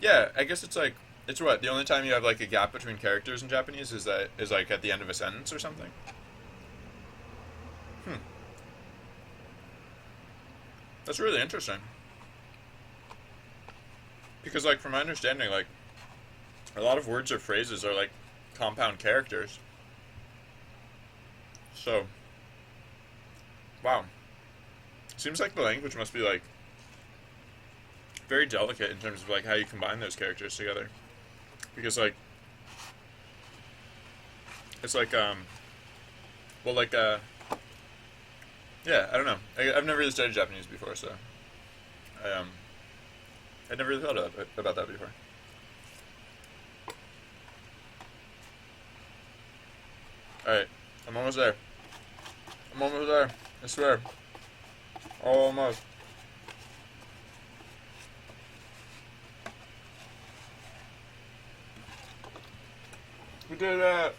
Yeah, I guess it's like it's what the only time you have like a gap between characters in Japanese is like at the end of a sentence or something. Hmm, that's really interesting because like from my understanding, like a lot of words or phrases are like compound characters. So wow, seems like the language must be like very delicate in terms of like how you combine those characters together because like it's like well like yeah, I don't know. I've never really studied Japanese before, so I I never really thought about that before. All right, I'm almost there. I'm almost there. I swear. Almost. We did it!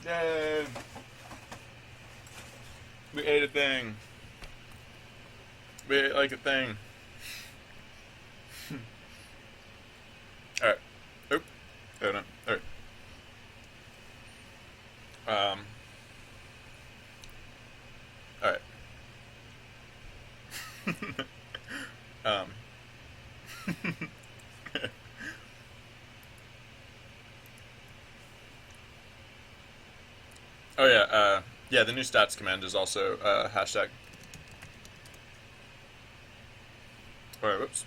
Yay! We ate a thing. We ate like a thing. All right. Oop. Oh no. All right. Um. All right. um. Oh yeah. Yeah. The new stats command is also hashtag. All right. Whoops.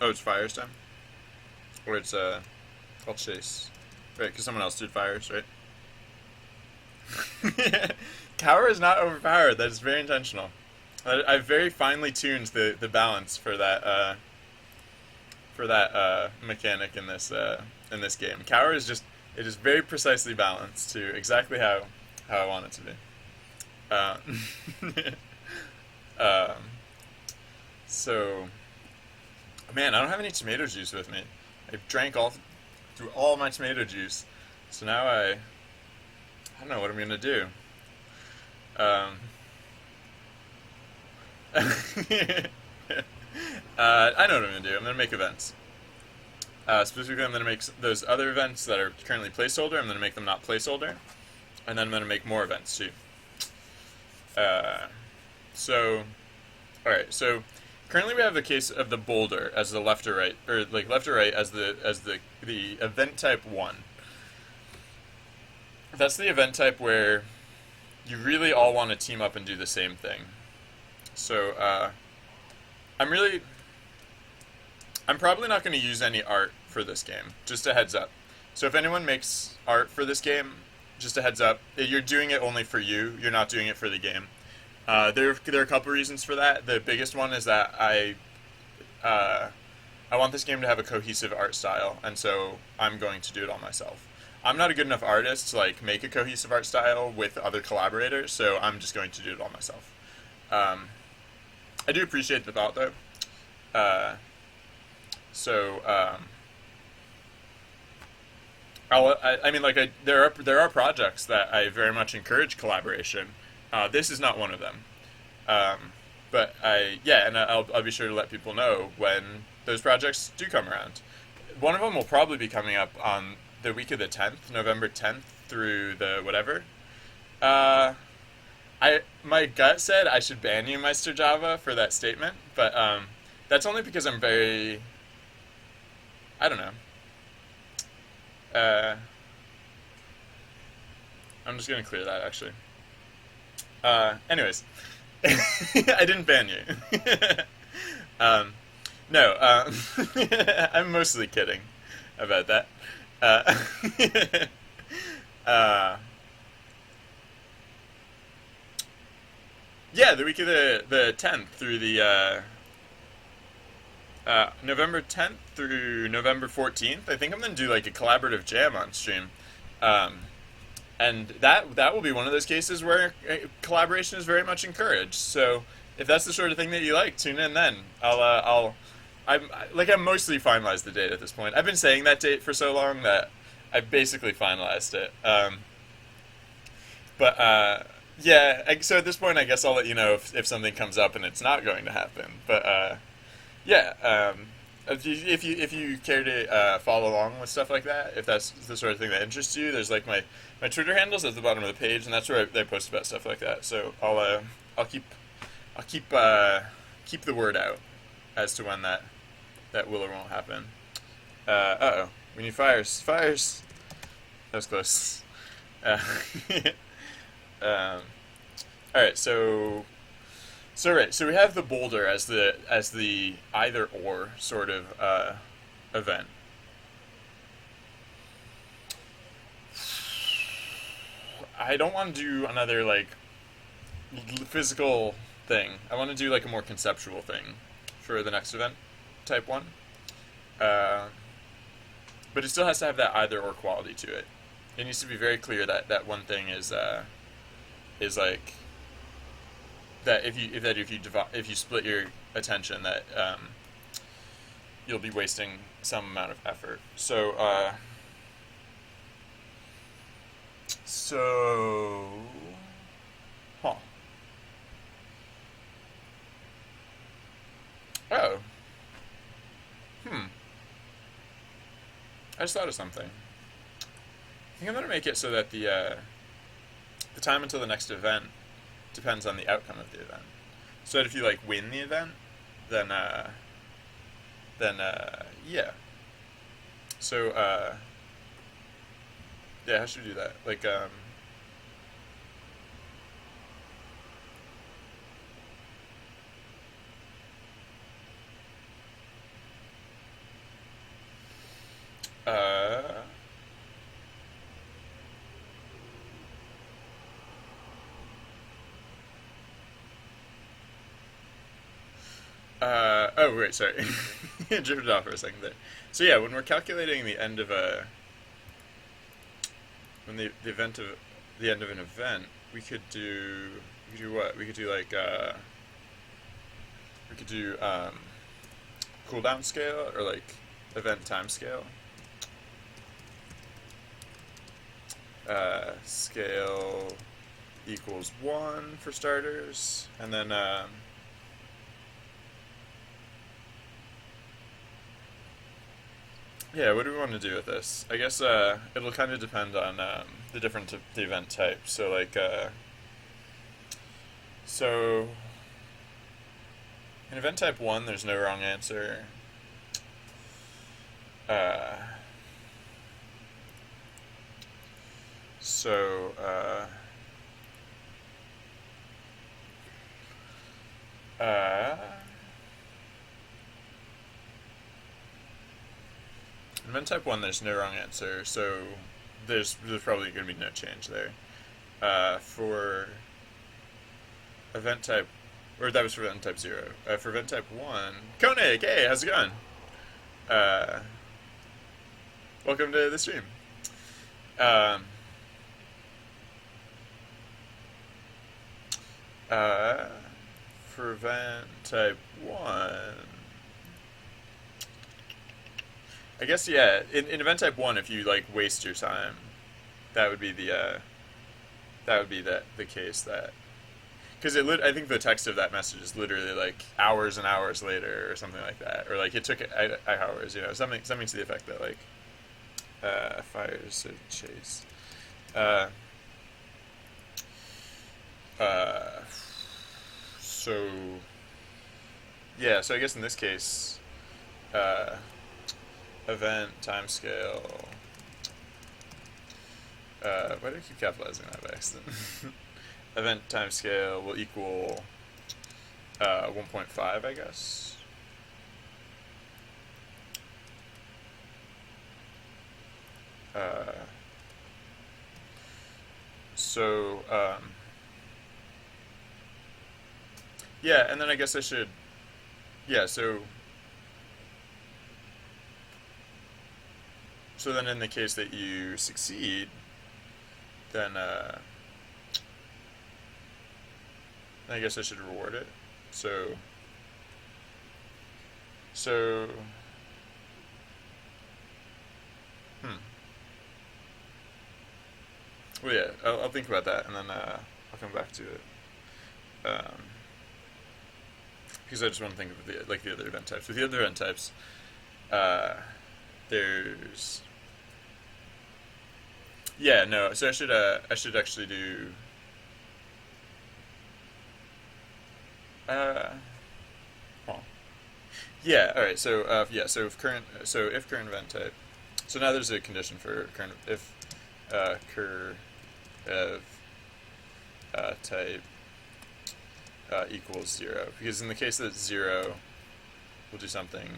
Oh, it's fires time. Or it's called chase. Right, because someone else did fires, right? Cower is not overpowered. That is very intentional. I've very finely tuned the balance for that mechanic in this game. Cower is just it is very precisely balanced to exactly how I want it to be. Uh, um, so man, I don't have any tomato juice with me. I drank all through all my tomato juice, so now I don't know what I'm gonna do. Um, I know what I'm gonna do. I'm gonna make events. Specifically, I'm gonna make those other events that are currently placeholder. I'm gonna make them not placeholder, and then I'm gonna make more events too. Uh, so, all right. So currently we have the case of the boulder as the left or right, or like left or right as the event type one. That's the event type where you really all want to team up and do the same thing. So I'm really I'm probably not going to use any art for this game. Just a heads up. So if anyone makes art for this game, just a heads up. You're doing it only for you. You're not doing it for the game. There are a couple reasons for that. The biggest one is that uh, I want this game to have a cohesive art style, and so I'm going to do it all myself. I'm not a good enough artist to like make a cohesive art style with other collaborators, so I'm just going to do it all myself. Um, I do appreciate the thought though. Uh, so I mean, like there are projects that I very much encourage collaboration. This is not one of them. Um, but and I'll be sure to let people know when those projects do come around. One of them will probably be coming up on the week of the 10th, November 10th through the whatever. Uh, my gut said I should ban you, Meister Java, for that statement, but that's only because I'm very I don't know. Uh, I'm just gonna clear that actually. Anyways, I didn't ban you. um, no, I'm mostly kidding about that. Uh, uh, yeah, the week of the 10th through the November 10th through November 14th. I think I'm gonna do like a collaborative jam on stream. Um, and that will be one of those cases where collaboration is very much encouraged. So if that's the sort of thing that you like, tune in then. I'm mostly finalized the date at this point. I've been saying that date for so long that I basically finalized it. But yeah, so at this point, I guess I'll let you know if something comes up and it's not going to happen. But Yeah. If you care to follow along with stuff like that, if that's the sort of thing that interests you, there's like my Twitter handles at the bottom of the page, and that's where I post about stuff like that. So I'll keep the word out as to when that will or won't happen. Oh, we need fires. That was close. Uh, um, all right, so we have the boulder as the either or sort of event. I don't want to do another like physical thing. I want to do like a more conceptual thing for the next event, type one. Uh, but it still has to have that either or quality to it. It needs to be very clear that that one thing is like that if you split your attention that you'll be wasting some amount of effort. So huh. Oh. Hmm. I just thought of something. I think I'm gonna make it so that the time until the next event depends on the outcome of the event. So that if you like win the event, then yeah. So yeah, how should we do that? Like uh oh right, sorry. Drifted off for a second there. So yeah, when we're calculating the end of a when the event of the end of an event, we could do what? We could do like we could do cooldown scale or like event time scale. Scale equals 1 for starters, and then yeah, what do we want to do with this? I guess it'll kind of depend on the event type. So like so in event type 1, there's no wrong answer. Uh, so uh, in event type 1, there's no wrong answer. So there's probably going to be no change there. For event type, or that was for event type 0. For event type 1, Koenig, hey, how's it going? Uh, welcome to the stream. Um, uh, for event type 1, I guess, yeah, in event type 1, if you, like, waste your time, that would be the case that, because I think the text of that message is literally like hours and hours later or something like that, or like it took hours, something to the effect that like fires a chase. Uh, uh, so yeah, so I guess in this case, uh, event timescale. Why do I keep capitalizing that by accident? Event timescale will equal 1.5, I guess. So yeah, and then I guess I should, yeah. So then in the case that you succeed, then I guess I should reward it. So, hmm. Well, yeah, I'll think about that, and then I'll come back to it. Um, because I just want to think of the other event types. With the other event types, there's no. So I should actually do. Uh, oh. Yeah. All right. So if current event type. So now there's a condition for current if cur of type equals 0, because in the case that it's 0, we'll do something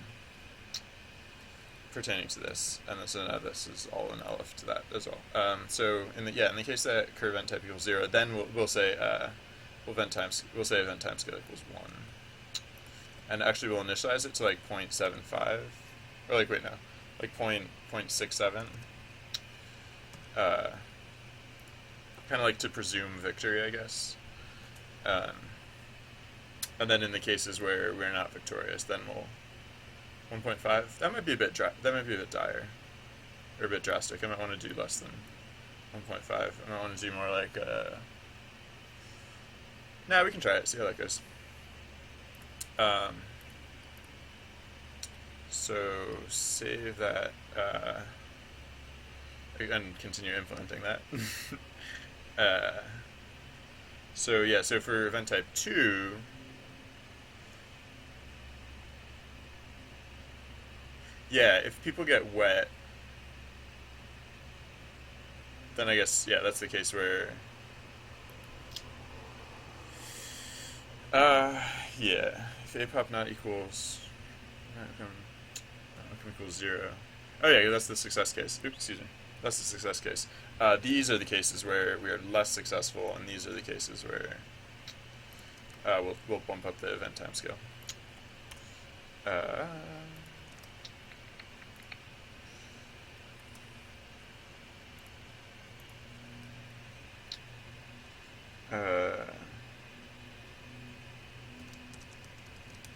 pertaining to this, and so now this is all an elif to that as well. So in the case that cur event type equals 0, then we'll say event time scale equals 1, and actually we'll initialize it to like 0.75, or like wait no, like 0.67. Kind of like to presume victory, I guess. And then in the cases where we're not victorious, then we'll 1.5. That might be a bit dire, or a bit drastic. I might want to do less than 1.5. I might want to do more like. Nah, we can try it. See how that goes. So save that and continue implementing that. So for event type 2, if people get wet, then I guess that's the case where if apop not equals equals 0. Oh yeah, that's the success case. Oops, excuse me. That's the success case. These are the cases where we are less successful, and these are the cases where we'll bump up the event time scale.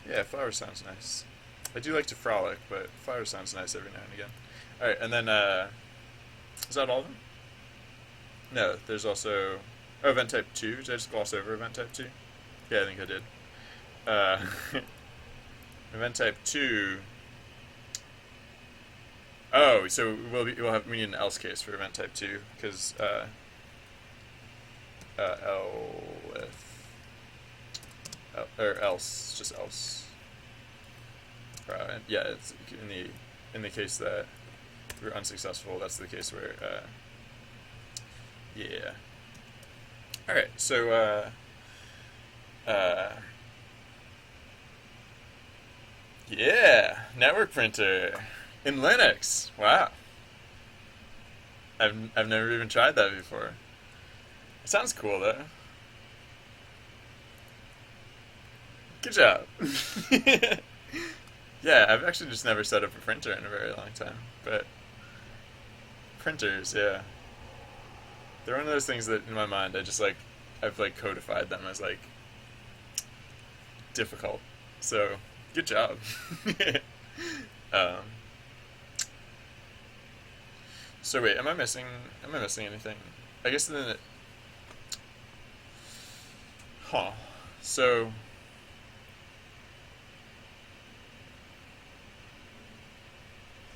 Yeah, flower sounds nice. I do like to frolic, but flower sounds nice every now and again. Alright, and then, is that all of them? No, there's also, event type 2. Did I just gloss over event type 2? Yeah, I think I did. Event type 2, so we need an else case for event type 2, because, or else, just else. It's in the case that we're unsuccessful. That's the case where, All right, so network printer in Linux. Wow, I've never even tried that before. It sounds cool though. Good job. Yeah, I've actually just never set up a printer in a very long time, but printers, they're one of those things that in my mind I've codified them as like difficult. So good job. So wait, am I missing anything? I guess then so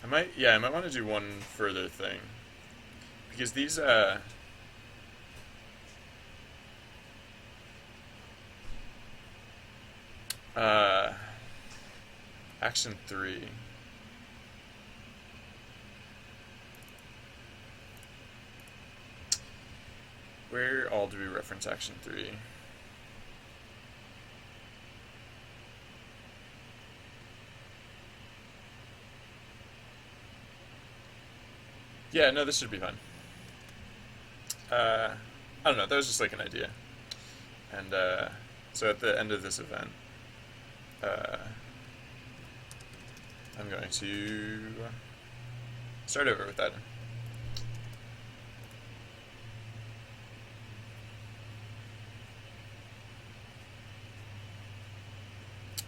I might want to do one further thing, because these action 3. Where all do we reference action 3? Yeah, no, this should be fun. I don't know, that was just like an idea. And so at the end of this event, I'm going to start over with that.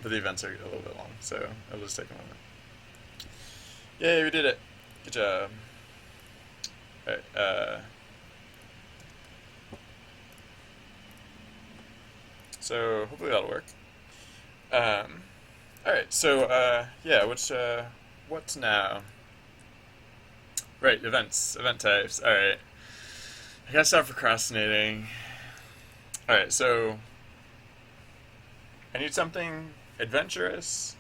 But the events are a little bit long, so it'll just take a moment. Yay, we did it. Good job. Alright, so hopefully that'll work. Um, all right. So yeah, what's now? Right, event types. All right. I gotta stop procrastinating. All right. So I need something adventurous,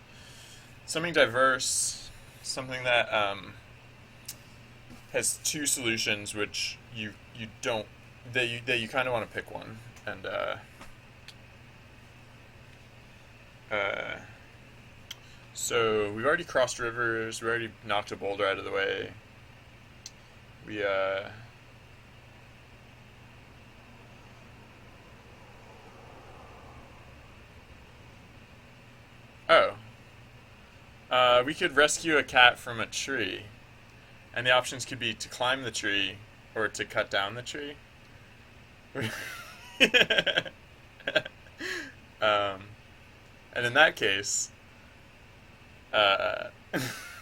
something diverse, something that has two solutions, which you don't that you kind of want to pick one, and uh, so we've already crossed rivers, we already knocked a boulder out of the way. We oh we could rescue a cat from a tree, and the options could be to climb the tree or to cut down the tree. um, and in that case, uh,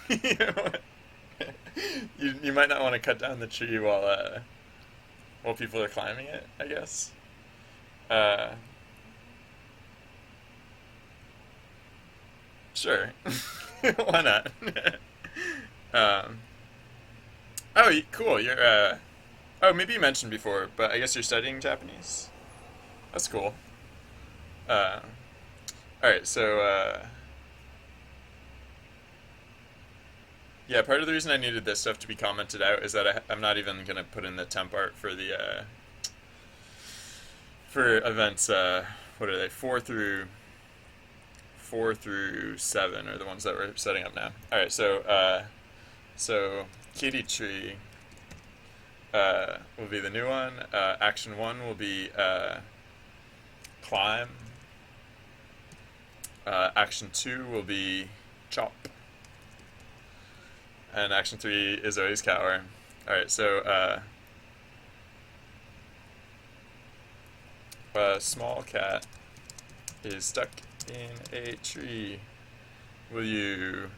you, know, you might not want to cut down the tree while people are climbing it, I guess. Uh, sure, why not? um, oh, cool. You're oh, maybe you mentioned before, but I guess you're studying Japanese. That's cool. Uh, all right, so yeah, part of the reason I needed this stuff to be commented out is that I'm not even gonna put in the temp art for the for events. What are they? Four through seven are the ones that we're setting up now. All right, so Kitty Tree will be the new one. Action one will be climb. Action two will be chop. And action three is always cower. All right, so a small cat is stuck in a tree. Will you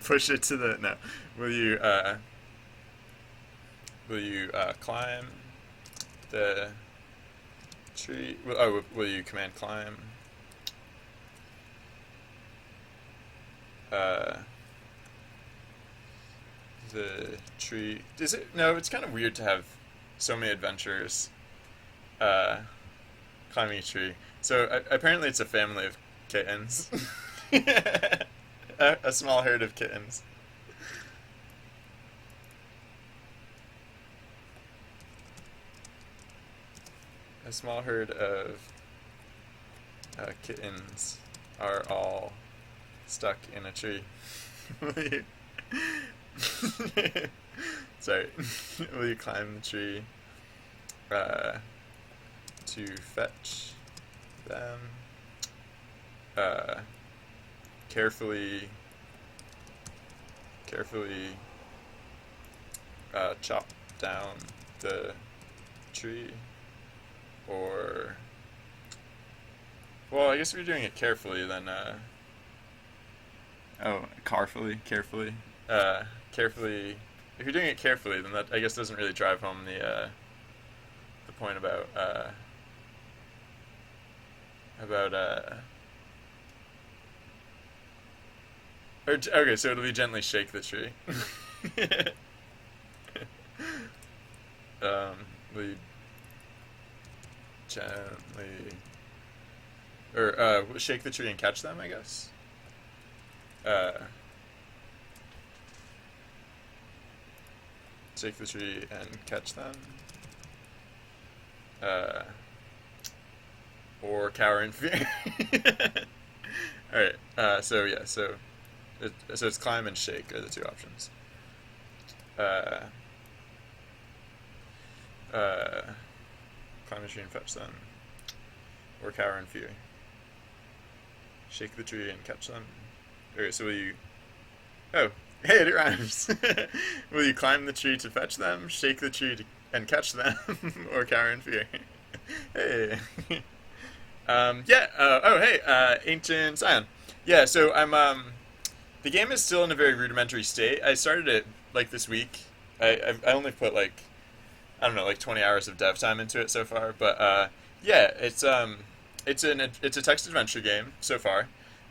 push it to the no? Will you climb the tree? Will you command climb? Uh, the tree. Is it? No, it's kind of weird to have so many adventures uh, climbing a tree. So apparently it's a family of kittens. A small herd of kittens. A small herd of kittens are all stuck in a tree. Sorry. Will you climb the tree to fetch them? Carefully chop down the tree, or well, I guess if you're doing it carefully, then carefully. If you're doing it carefully, then that I guess doesn't really drive home the point about okay, so it'll be gently shake the tree. um, will you gently or shake the tree and catch them? I guess. Uh, Shake the tree and catch them. Or cower in fear. All right. So yeah. So it's climb and shake are the two options. Climb the tree and fetch them, or cower in fear. Shake the tree and catch them. Okay. So will you? Oh, hey, it rhymes. Will you climb the tree to fetch them, shake the tree and catch them, or cower in fear? Hey. Yeah. Oh, hey, Ancient Scion. Yeah. So the game is still in a very rudimentary state. I started it like this week. I only put I don't know, 20 hours of dev time into it so far. But yeah, it's it's a text adventure game so far.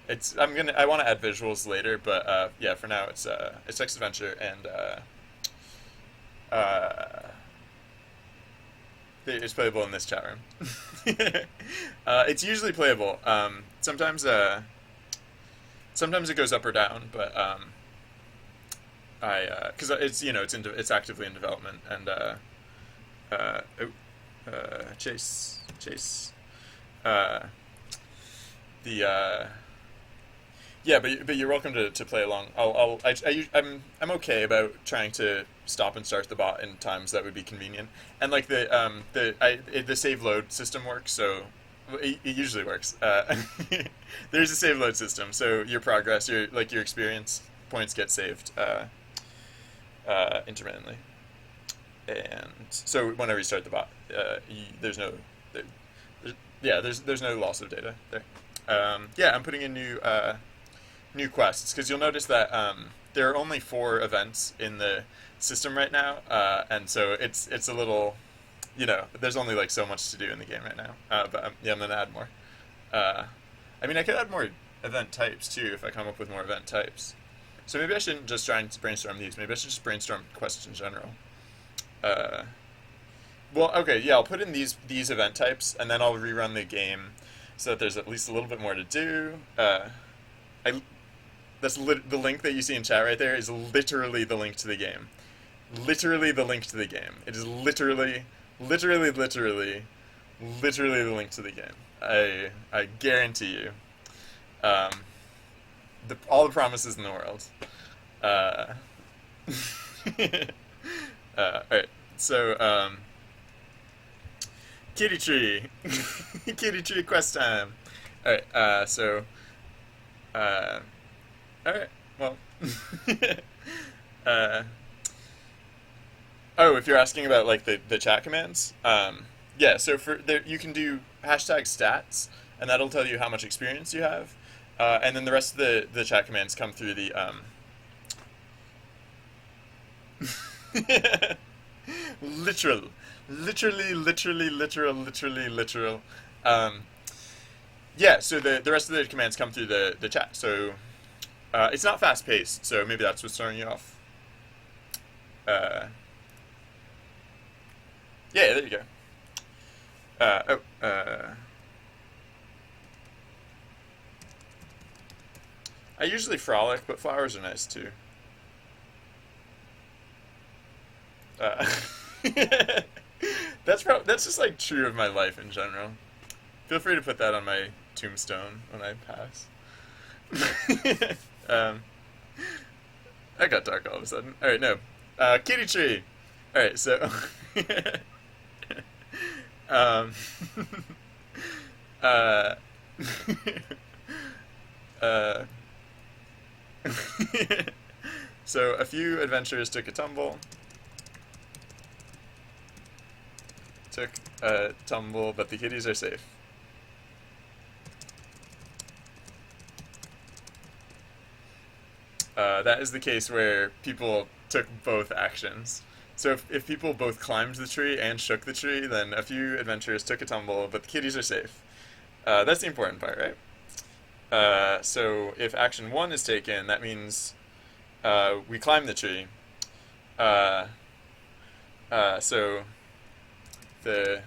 I want to add visuals later, but yeah, for now it's text adventure and it's playable in this chat room. It's usually playable. Sometimes it goes up or down, but because it's actively in development and Chase uh, the yeah, but you're welcome to play along. I'm okay about trying to stop and start the bot in times that would be convenient, and like the save load system works, so it usually works. There's a save load system, so your progress, your experience points get saved intermittently, and so whenever you start the bot, there's no there's no loss of data there. Yeah, I'm putting in new quests because you'll notice that there are only 4 events in the system right now, and so it's a little, there's only like so much to do in the game right now. But yeah, I'm gonna add more. I mean, I could add more event types too if I come up with more event types. So maybe I shouldn't just try and brainstorm these. Maybe I should just brainstorm quests in general. Well, okay, yeah, I'll put in these event types, and then I'll rerun the game so that there's at least a little bit more to do. I the link that you see in chat right there is literally the link to the game. Literally the link to the game. It is literally the link to the game. I guarantee you. All the promises in the world. Alright, so, kitty tree. Kitty tree quest time. Alright, alright, well. Oh, if you're asking about, like, the chat commands, yeah, so you can do #stats, and that'll tell you how much experience you have, and then the rest of the chat commands come through the, literal. Yeah, so the rest of the commands come through the chat. So it's not fast paced, so maybe that's what's throwing you off. Yeah, there you go. I usually frolic, but flowers are nice too. That's just like true of my life in general. Feel free to put that on my tombstone when I pass. I got dark all of a sudden. All right, no, kitty tree. All right, so um, uh, uh, so a few adventurers took a tumble. Took a tumble, but the kitties are safe. That is the case where people took both actions. So if people both climbed the tree and shook the tree, then a few adventurers took a tumble, but the kitties are safe. That's the important part, right? So if action 1 is taken, that means we climb the tree. So the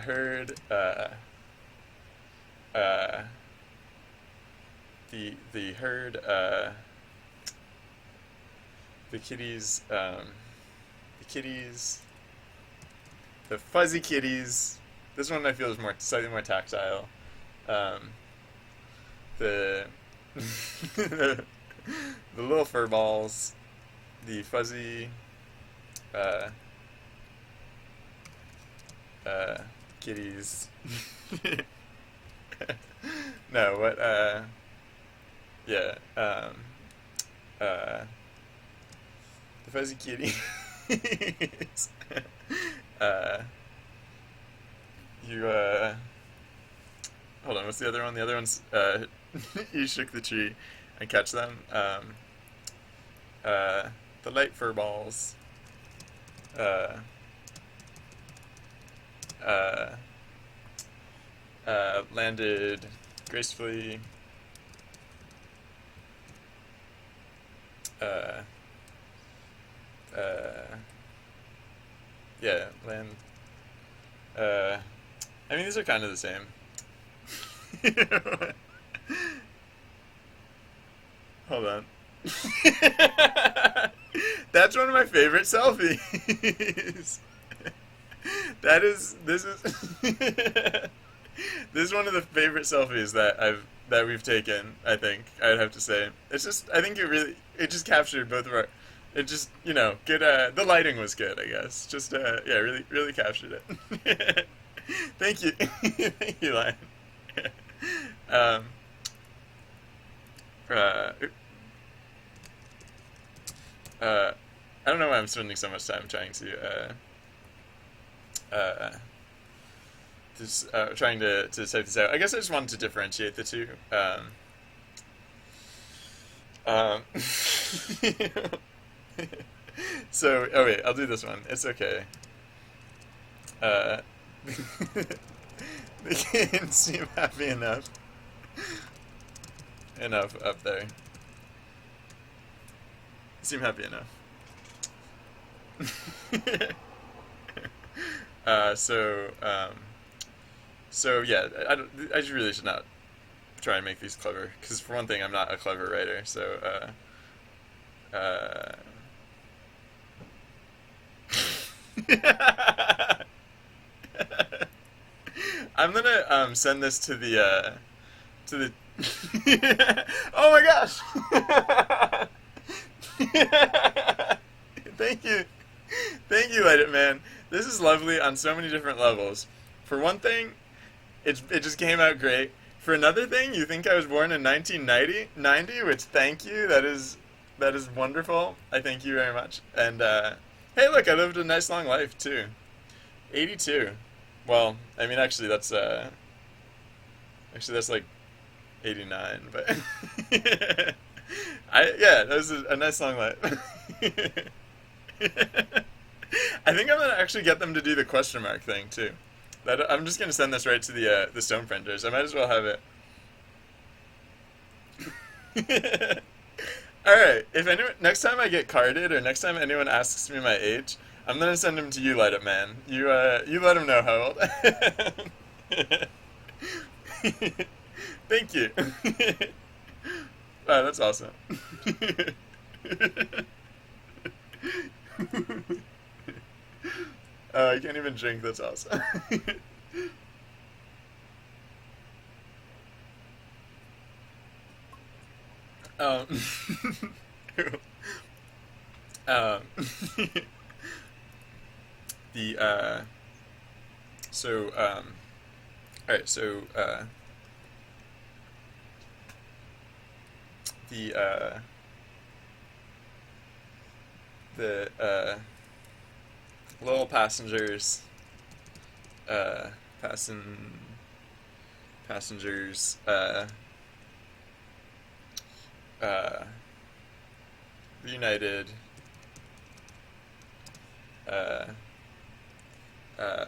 herd the herd the kitties the fuzzy kitties, this one I feel is slightly more tactile, the the little fur balls, the fuzzy kitties. No, what, yeah, the fuzzy kitties. You, hold on, what's the other one? The other one's, you shook the tree and catch them. The light fur balls. Landed gracefully. Uh, yeah, land. I mean, these are kind of the same. Hold on. That's one of my favorite selfies. This is this is one of the favorite selfies that we've taken, I think. I'd have to say. It's just I think it just captured both of our it just, good the lighting was good, I guess. Just yeah, really captured it. Thank you. Thank you, Lion. um uh, I don't know why I'm spending so much time trying to trying to type this out. I guess I just wanted to differentiate the two. Um, so, oh wait, I'll do this one. It's okay. Uh, the kids seem happy enough up there. Seem happy enough. So yeah, I really should not try and make these clever, because for one thing, I'm not a clever writer. So I'm gonna send this to the. Oh my gosh! Thank you. Thank you, Light It Man. This is lovely on so many different levels. For one thing, it just came out great. For another thing, you think I was born in 1990, which thank you. That is wonderful. I thank you very much. And hey, look, I lived a nice long life too. 82. Well, I mean, actually that's like 89, but that was a nice long life. I think I'm gonna actually get them to do the question mark thing too. I'm just gonna send this right to the stone printers. I might as well have it. All right. If anyone next time I get carded, or next time anyone asks me my age, I'm gonna send them to you, Light Up Man. You let them know how old I am. Thank you. Wow, that's awesome. I can't even drink. That's awesome. um, um, the so all right. So the little passengers, uh, passengers, reunited, uh, uh,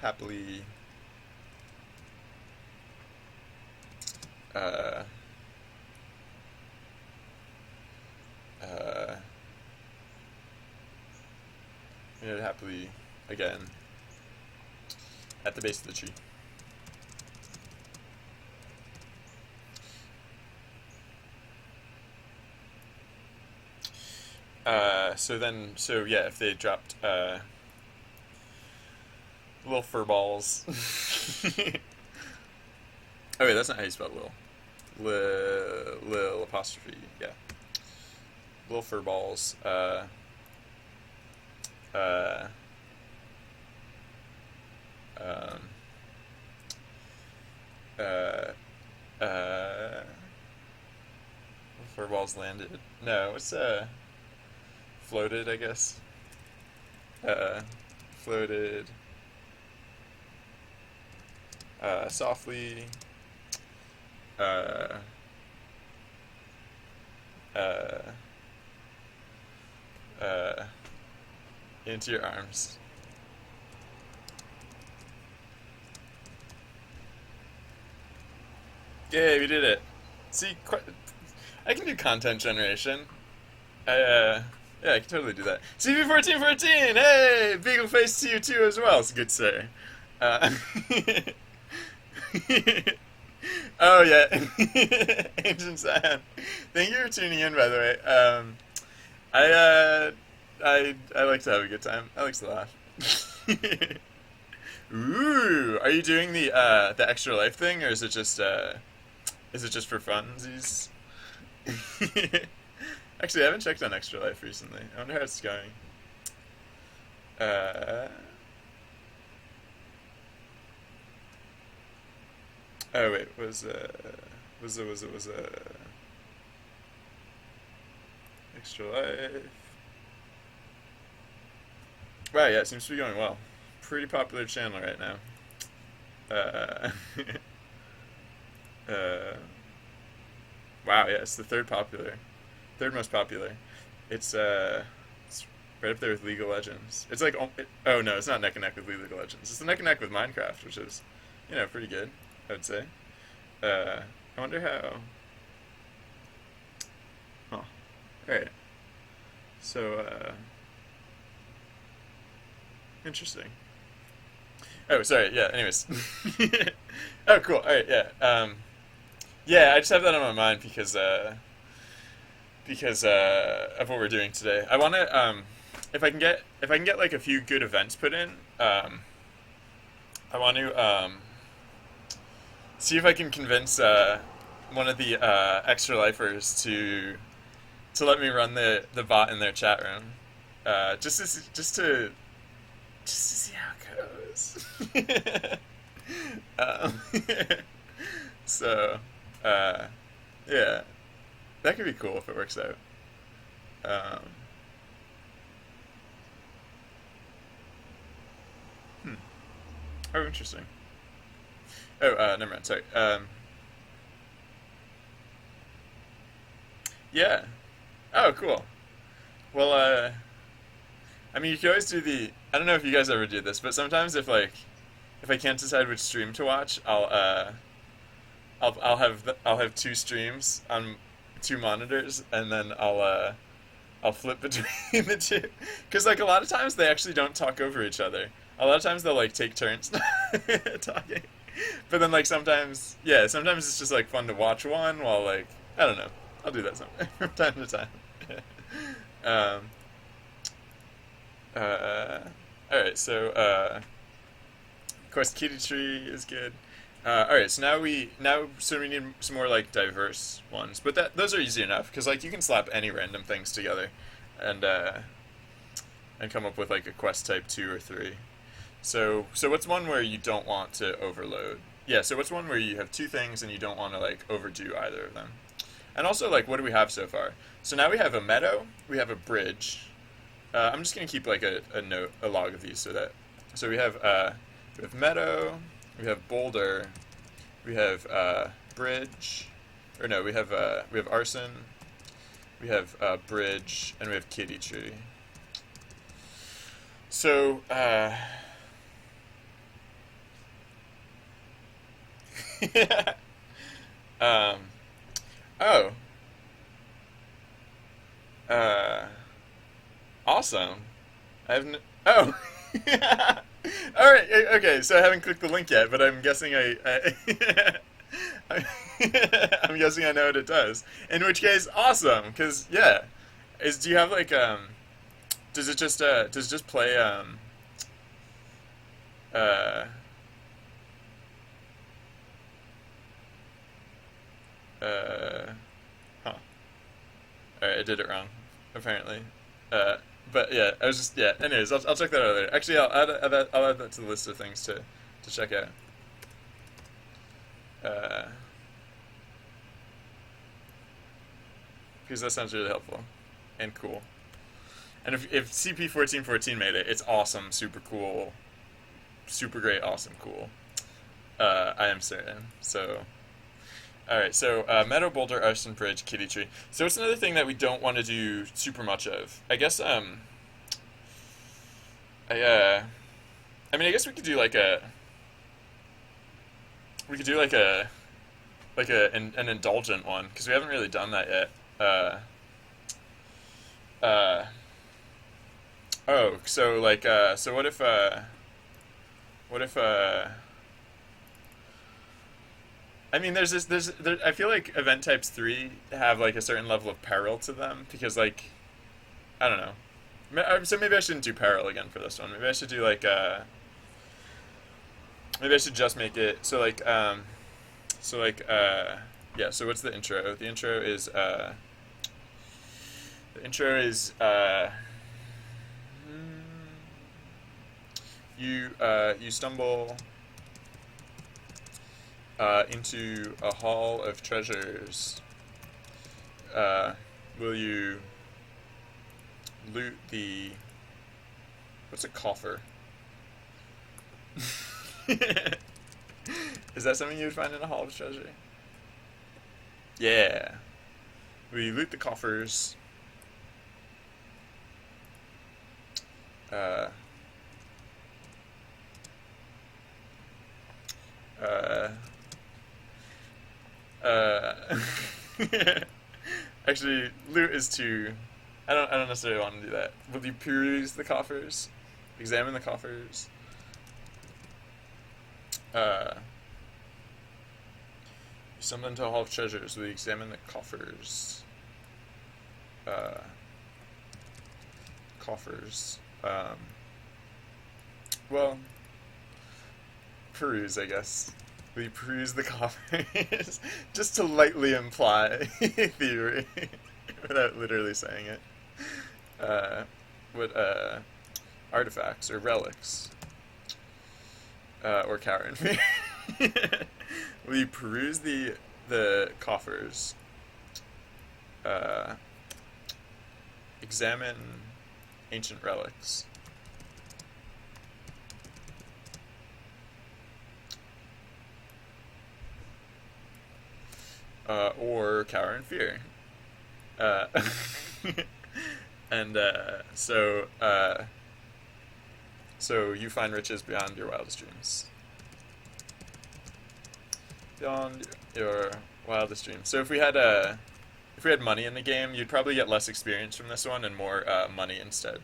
happily, uh, uh, reunited happily again at the base of the tree. So yeah, if they dropped little fur balls. Oh wait, that's not how you spell Lil. Lil apostrophe, yeah. Little fur balls. Um, Fur balls landed. No, it's floated, I guess. Floated softly uh, uh, uh, into your arms. Yay, we did it. See, I can do content generation. Yeah, I can totally do that. CB1414, hey, Beagle face to you too as well. It's good, sir. Uh, oh yeah, Ancient Sand. Thank you for tuning in, by the way. I I like to have a good time. I like to laugh. Ooh, are you doing the extra life thing, or is it just for funsies? Actually, I haven't checked on extra life recently. I wonder how it's going. Uh, oh wait, was extra life? Wow, yeah, it seems to be going well. Pretty popular channel right now. Uh, uh, wow, yeah, it's the third most popular. It's right up there with League of Legends. It's like, oh no, it's not neck and neck with League of Legends. It's neck and neck with Minecraft, which is, pretty good, I would say. I wonder how. Huh. All right. So, interesting. Oh, sorry. Yeah. Anyways. Oh, cool. All right. Yeah. Yeah. I just have that on my mind because of what we're doing today. I want to if I can get like a few good events put in. I want to see if I can convince one of the extra lifers to let me run the bot in their chat room. Just to see how it goes. um, so, uh, yeah, that could be cool if it works out. Um, hmm. Oh, interesting. Oh, never mind. Sorry. Yeah. Oh, cool. Well, I mean, you can always do the. I don't know if you guys ever do this, but sometimes if I can't decide which stream to watch, I'll have two streams on two monitors, and then I'll flip between the two, because like a lot of times they actually don't talk over each other. A lot of times they'll like take turns talking, but then like sometimes it's just like fun to watch one while like I don't know. I'll do that from time to time. um, uh, all right, so of course Kitty Tree is good. All right, so now we need some more like diverse ones, but those are easy enough because like you can slap any random things together, and come up with like a quest type 2 or 3. So what's one where you don't want to overload? Yeah, so what's one where you have two things and you don't want to like overdo either of them? And also like what do we have so far? So now we have a meadow, we have a bridge. I'm just gonna keep like a log of these so we have meadow, we have boulder, we have bridge, or no, we have arson, we have bridge, and we have kitty tree. So um, oh, uh, awesome. Oh. All right. Okay. So I haven't clicked the link yet, but I'm guessing I'm guessing I know what it does. In which case, awesome. Because yeah, do you have like does it just play uh uh huh. All right. I did it wrong. Apparently. Uh, but yeah, I was just yeah. Anyways, I'll check that out later. Actually, I'll add that to the list of things to check out. Uh, because that sounds really helpful and cool. And if CP1414 made it, it's awesome, super cool, super great, awesome, cool. I am certain. So, all right. So meadow, boulder, arson, bridge, kitty tree. So it's another thing that we don't want to do super much of. I guess I mean, I guess we could do like a like an indulgent one, because we haven't really done that yet. Uh, oh, so like so what if I mean, I feel like event types 3 have like a certain level of peril to them because like I don't know. So maybe I shouldn't do peril again for this one. Maybe I should do like maybe I should just make it so like yeah. So what's the intro? The intro is you stumble into a hall of treasures. Will you loot the... What's a coffer? Is that something you would find in a hall of treasure? Yeah. Will you loot the coffers? Uh, uh, uh, actually, loot is too... I don't necessarily want to do that. Will you peruse the coffers? Examine the coffers? You stumble into a hall of treasures. Will you examine the coffers? Coffers. Well, peruse, I guess. Will you peruse the coffers? Just to lightly imply theory, without literally saying it. What artifacts or relics or Karen fear? Will you peruse the coffers? Examine ancient relics. Or cower in fear. And so you find riches beyond your wildest dreams. Beyond your wildest dreams. So if we had money in the game, you'd probably get less experience from this one and more money instead.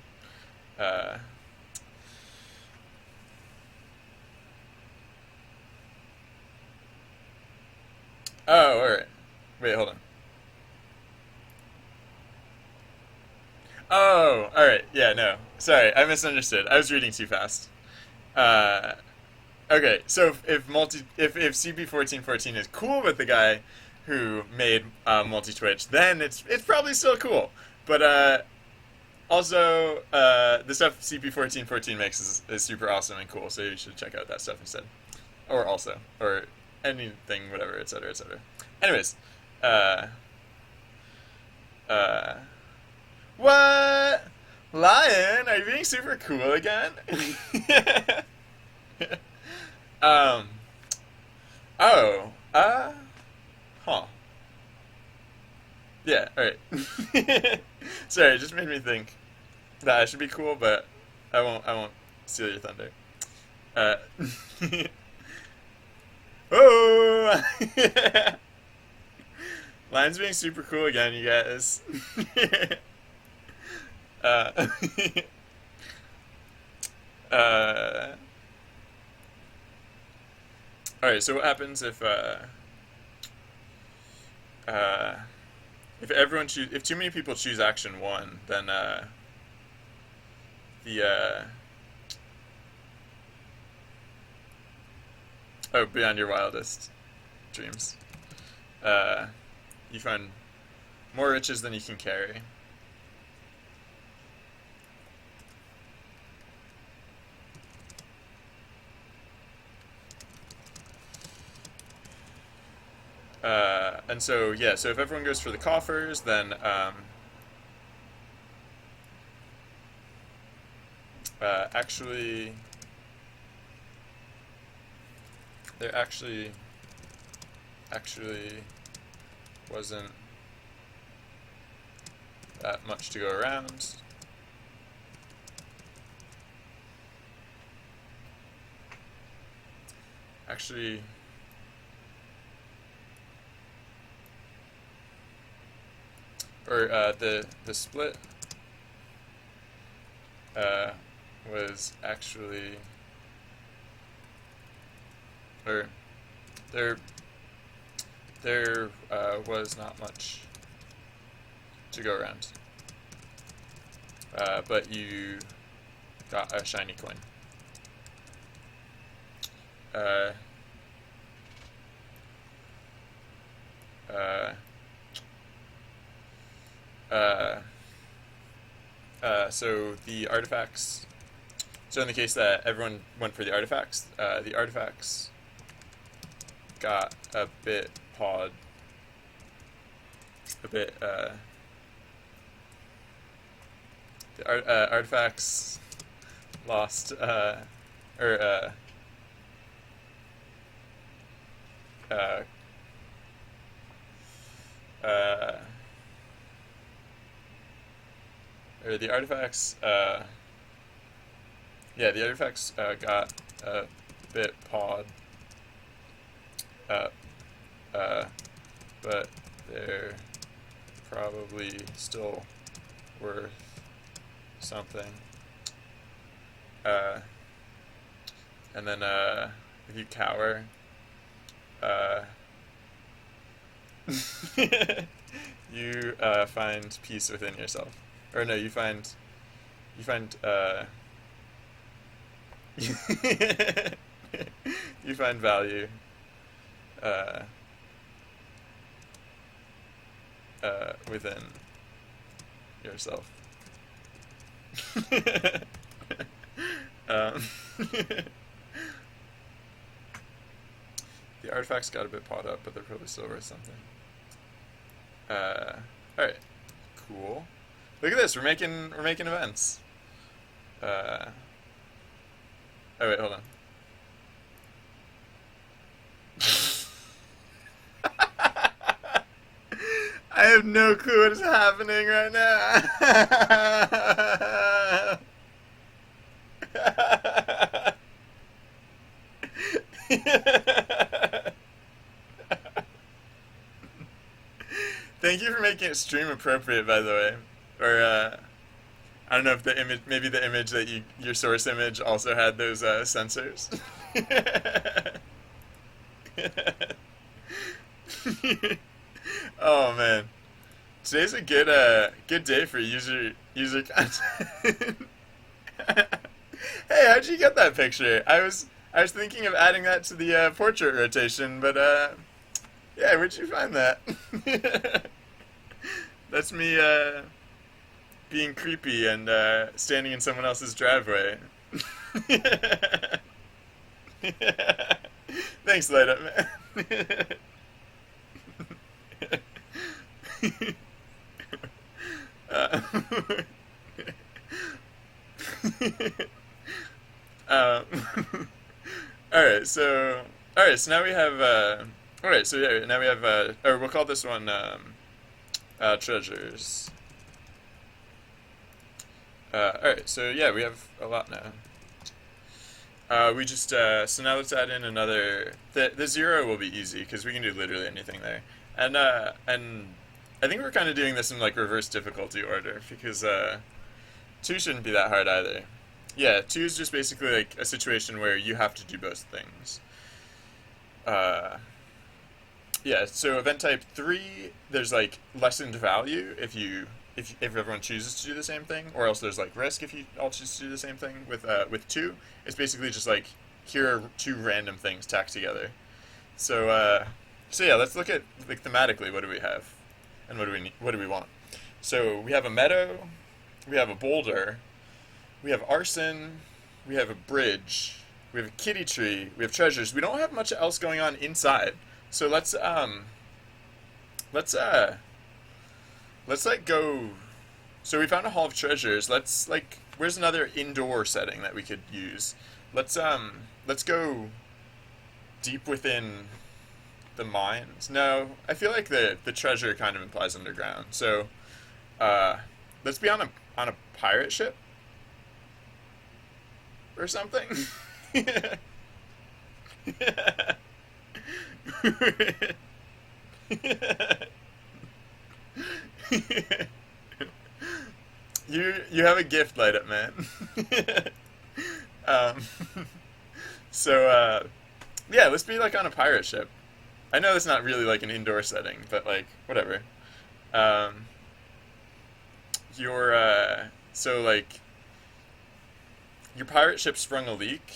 Oh, alright. Wait, hold on. Oh, alright. Yeah, no. Sorry, I misunderstood. I was reading too fast. Uh, okay, so if CB1414 is cool with the guy who made multi Twitch, then it's probably still cool. But also the stuff CB1414 makes is super awesome and cool. So you should check out that stuff instead, or anything, whatever, etc., etc. Anyways, uh, uh, what? Lion, are you being super cool again? um. Oh. Huh. Yeah. All right. Sorry, it just made me think that I should be cool, but I won't. I won't steal your thunder. Uh. Oh. Lion's being super cool again, you guys. uh. uh. All right. So what happens uh, if too many people choose action one, then the oh, beyond your wildest dreams, uh, you find more riches than you can carry. And so yeah, so if everyone goes for the coffers, then actually there actually wasn't that much to go around. Actually, or the split was actually, or there was not much to go around, but you got a shiny coin. So the artifacts. So in the case that everyone went for the artifacts got a bit pawed, a bit. The artifacts lost, or the artifacts, the artifacts got a bit pawed, but they're probably still worth something. And then if you cower, you find peace within yourself. Or no, you find you find value within yourself. The artifacts got a bit pawed up, but they're probably still worth something. Alright. Cool. Look at this, we're making events. Oh wait, hold on. I have no clue what is happening right now. Thank you for making it stream appropriate, by the way. Or I don't know if the image, maybe the image that your source image also had those sensors. Oh man, today's a good day for user content. Hey, how'd you get that picture? I was thinking of adding that to the portrait rotation, but yeah, where'd you find that? That's me being creepy and standing in someone else's driveway. Thanks, Light Up Man. All right, so now we have or we'll call this one treasures. Alright, so yeah, we have a lot now. We just, so now let's add in another, the 0 will be easy, because we can do literally anything there. And I think we're kind of doing this in, like, reverse difficulty order, because, 2 shouldn't be that hard either. Yeah, 2 is just basically, like, a situation where you have to do both things. Yeah, so event type 3, there's, like, lessened value if everyone chooses to do the same thing, or else there's like risk if you all choose to do the same thing. With 2, it's basically just like, here are 2 random things tacked together. So yeah, let's look at, like, thematically, what do we have, and what do we want? So we have a meadow, we have a boulder, we have arson, we have a bridge, we have a kitty tree, we have treasures. We don't have much else going on inside. So let's like go. So we found a hall of treasures. Let's, like, where's another indoor setting that we could use? Let's go deep within the mines. No, I feel like the treasure kind of implies underground. So let's be on a pirate ship or something. You have a gift, light up man. um, so yeah, let's be like on a pirate ship. I know it's not really like an indoor setting, but like whatever. Um, your so like your pirate ship sprung a leak,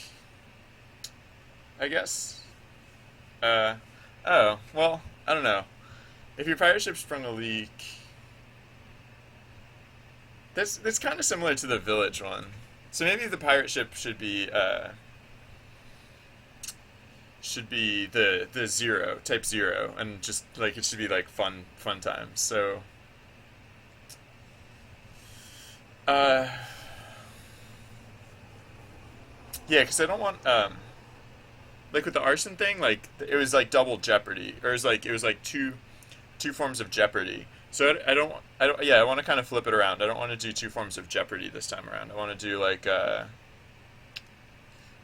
I guess. Uh, oh well, I don't know. If your pirate ship sprung a leak, that's kind of similar to the village one. So maybe the pirate ship should be the zero type zero, and just like it should be like fun times. So uh, yeah, because I don't want like with the arson thing, like it was like double jeopardy, or it was like two forms of jeopardy. So I don't yeah, I want to kind of flip it around. I don't want to do two forms of jeopardy this time around. I want to do like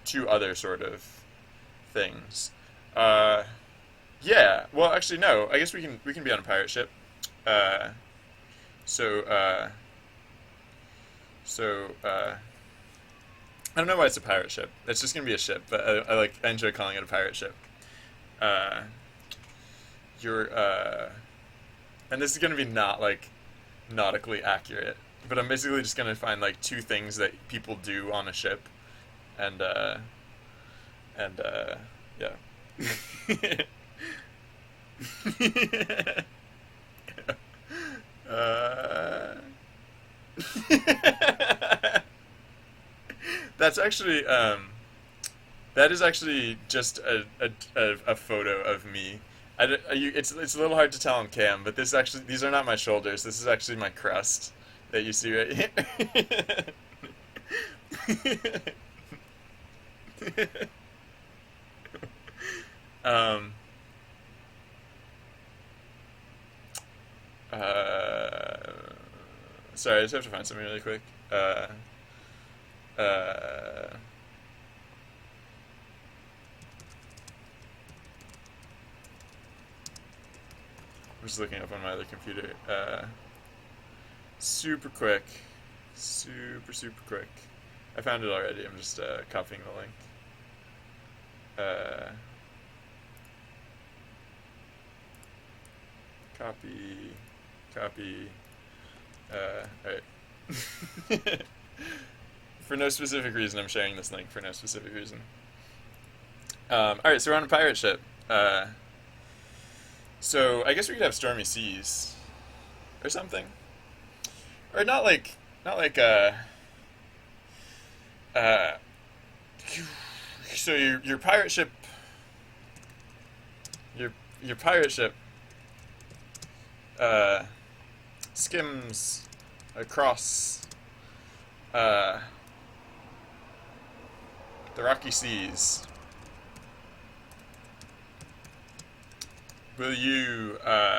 two other sort of things. Uh, yeah. Well, actually, no. I guess we can be on a pirate ship. Uh, so uh, so I don't know why it's a pirate ship. It's just gonna be a ship, but I enjoy calling it a pirate ship. Uh, you're and this is gonna be not like nautically accurate, but I'm basically just gonna find like two things that people do on a ship, and yeah. uh, that's actually that is actually just a photo of me. It's a little hard to tell on cam, but these are not my shoulders. This is actually my crust that you see right here. um, uh, sorry, I just have to find something really quick. Uh, I'm just looking up on my other computer. Super quick. Super quick. I found it already. I'm just copying the link. Uh, copy. Copy. Alright. For no specific reason, I'm sharing this link for no specific reason. Alright, so we're on a pirate ship. So I guess we could have stormy seas or something, or uh, so your pirate ship, your pirate ship, skims across the rocky seas. Will you, yeah.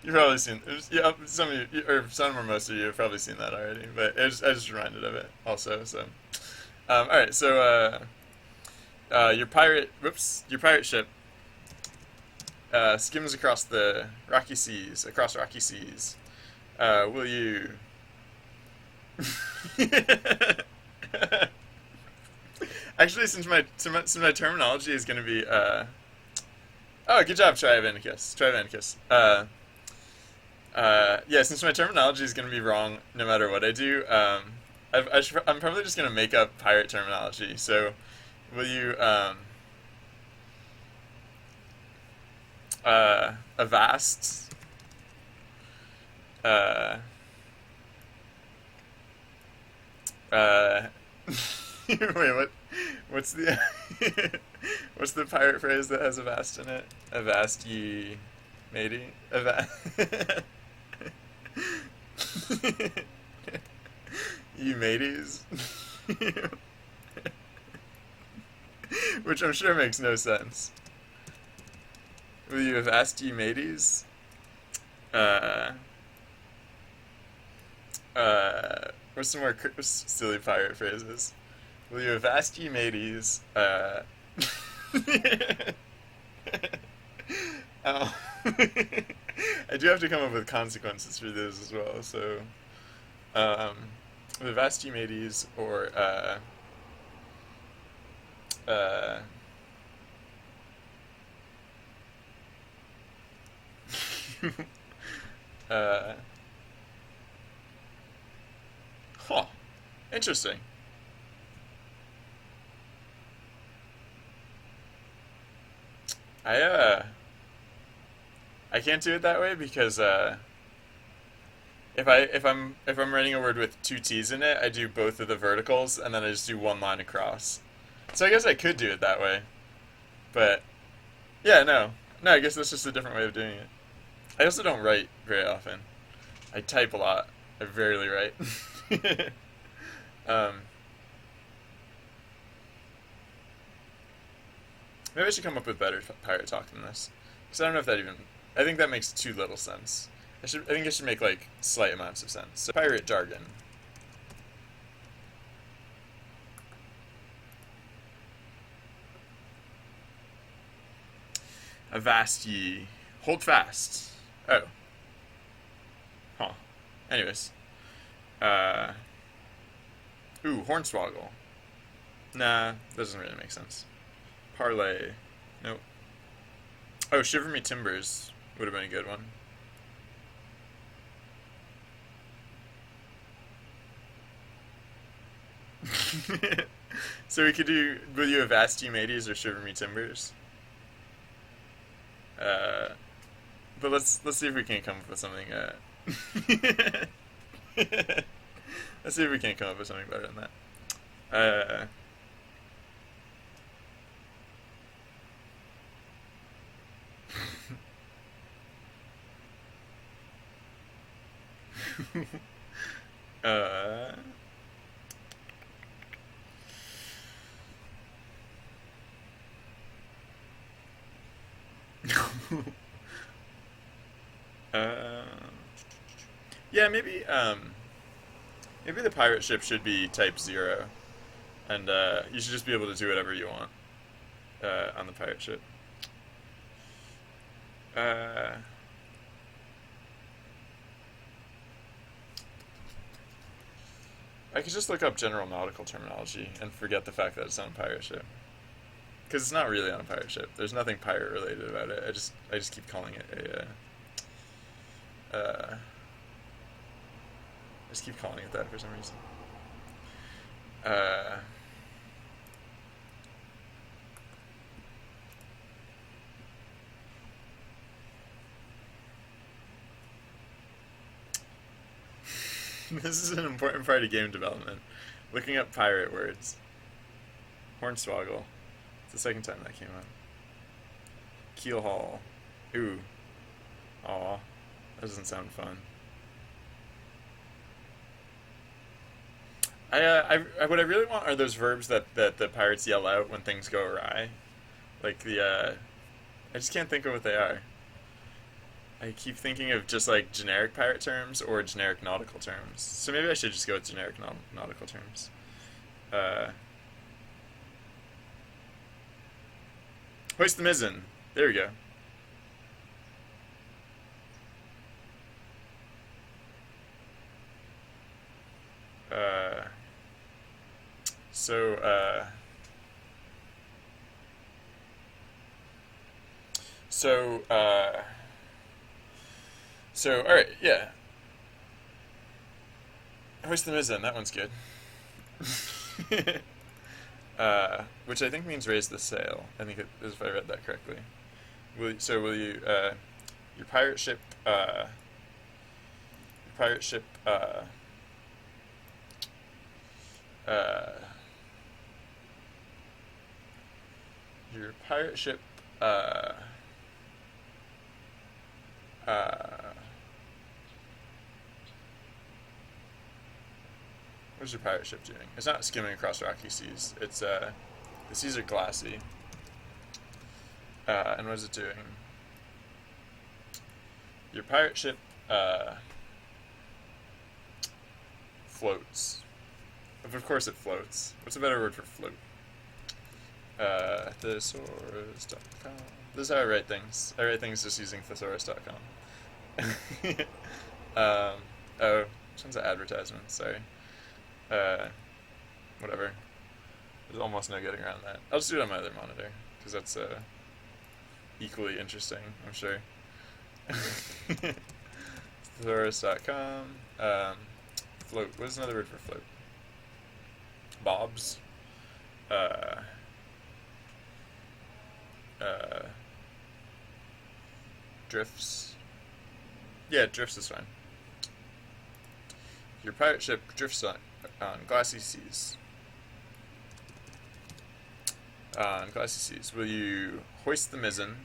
You've probably seen, yeah, some of you, or some or most of you have probably seen that already, but I just reminded of it also, so. Alright, so, your pirate ship, skims across across rocky seas. Will you... Actually, since my terminology is going to be oh, good job, Trivanicus. Yeah, since my terminology is going to be wrong no matter what I do, I'm probably just going to make up pirate terminology. So, will you avast uh wait, what? What's the what's the pirate phrase that has avast in it? Avast ye, matey. Avast ye mateys. Which I'm sure makes no sense. Will you avast ye mateys? What's some more silly pirate phrases? Will you avast ye mateys? Oh. I do have to come up with consequences for those as well. So, um, the Vastimades or uh, uh, huh, interesting. I I can't do it that way because if I'm writing a word with two T's in it, I do both of the verticals and then I just do one line across. So I guess I could do it that way, but yeah, no, I guess that's just a different way of doing it. I also don't write very often. I type a lot. I rarely write. um, Maybe I should come up with better pirate talk than this, because I don't know if that even. I think that makes too little sense. I think I should make like slight amounts of sense. So pirate jargon. Avast ye. Hold fast. Oh. Huh. Anyways. Uh. Ooh, hornswoggle. Nah, doesn't really make sense. Parlay. Nope. Oh, shiver me timbers would have been a good one. So we could do Will You Avast Ye Mateys or Shiver Me Timbers. Uh, but let's see if we can come up with something. Let's see if we can come up with something better than that. Uh, uh, yeah, maybe the pirate ship should be type 0, and you should just be able to do whatever you want on the pirate ship. Uh, I could just look up general nautical terminology and forget the fact that it's on a pirate ship. Because it's not really on a pirate ship. There's nothing pirate related about it. I just keep calling it I just keep calling it that for some reason. Uh, this is an important part of game development. Looking up pirate words. Hornswoggle. It's the second time that came up. Keelhaul. Ooh. Aw. That doesn't sound fun. What I really want are those verbs that the pirates yell out when things go awry. Like I just can't think of what they are. I keep thinking of just like generic pirate terms or generic nautical terms. So maybe I should just go with generic nautical terms. Uh, Hoist the mizzen. There we go. Uh, so, uh, so, uh, all right, yeah. Hoist the mizzen. That one's good. Which I think means raise the sail. I think it is if I read that correctly. Will you, your pirate ship, your pirate ship, uh, your pirate ship, uh, what's your pirate ship doing? It's not skimming across rocky seas. It's, the seas are glassy. And what is it doing? Your pirate ship, floats. Of course it floats. What's a better word for float? Thesaurus.com. This is how I write things. I write things just using thesaurus.com. Oh, tons of advertisements. Sorry. Uh, Whatever. There's almost no getting around that. I'll just do it on my other monitor because that's equally interesting, I'm sure. Thesaurus.com. Float. What's another word for float? Bobs. Drifts. Yeah, drifts is fine. Your pirate ship drifts on glassy seas. On glassy seas. Will you hoist the mizzen?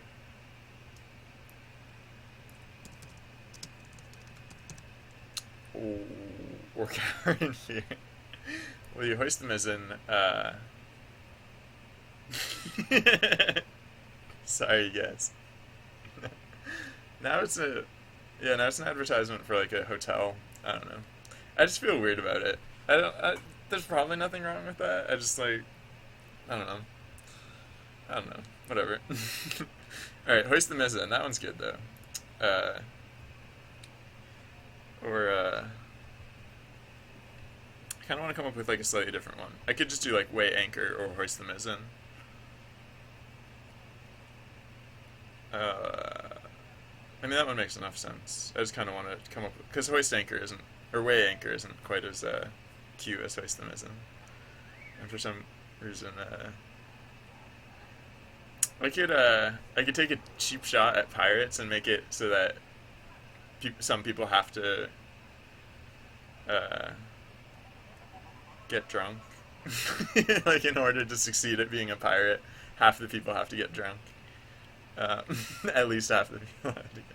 Or cower in fear? Will you hoist the mizzen? Sorry, guys. Now it's an advertisement for like a hotel. I don't know. I just feel weird about it. There's probably nothing wrong with that. I just like, I don't know. Whatever. Alright, hoist the mizzen. That one's good though. I kind of want to come up with like a slightly different one. I could just do like weigh anchor or hoist the mizzen. I mean, that one makes enough sense. I just kind of want to come up with, because hoist anchor isn't, or weigh anchor isn't quite as cute as hoist the mizzen. And for some reason, I could take a cheap shot at pirates and make it so that some people have to get drunk. Like, in order to succeed at being a pirate, half the people have to get drunk. At least half the people have to get.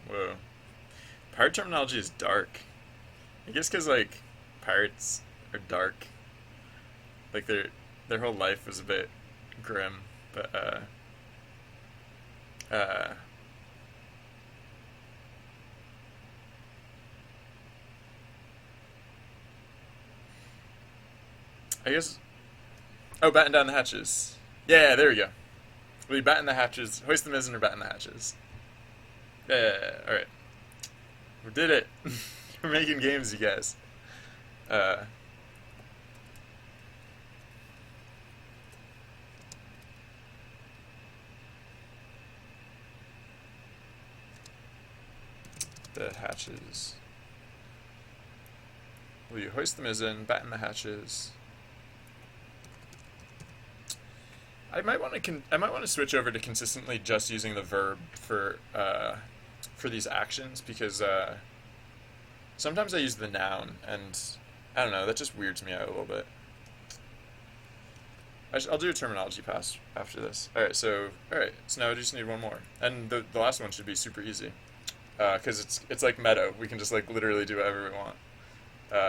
Whoa. Pirate terminology is dark. I guess because like pirates are dark. Like their whole life was a bit grim, but I guess. Oh, batten down the hatches. Yeah, there we go. Will you batten the hatches? Hoist the mizzen or batten the hatches? Yeah, alright. We did it. We're making games, you guys. The hatches. Will you hoist the mizzen, batten the hatches? I might want to switch over to consistently just using the verb for these actions, because sometimes I use the noun, and I don't know, that just weirds me out a little bit. I'll do a terminology pass after this. Alright, so now I just need one more, and the last one should be super easy, because it's like Meadow. We can just like literally do whatever we want.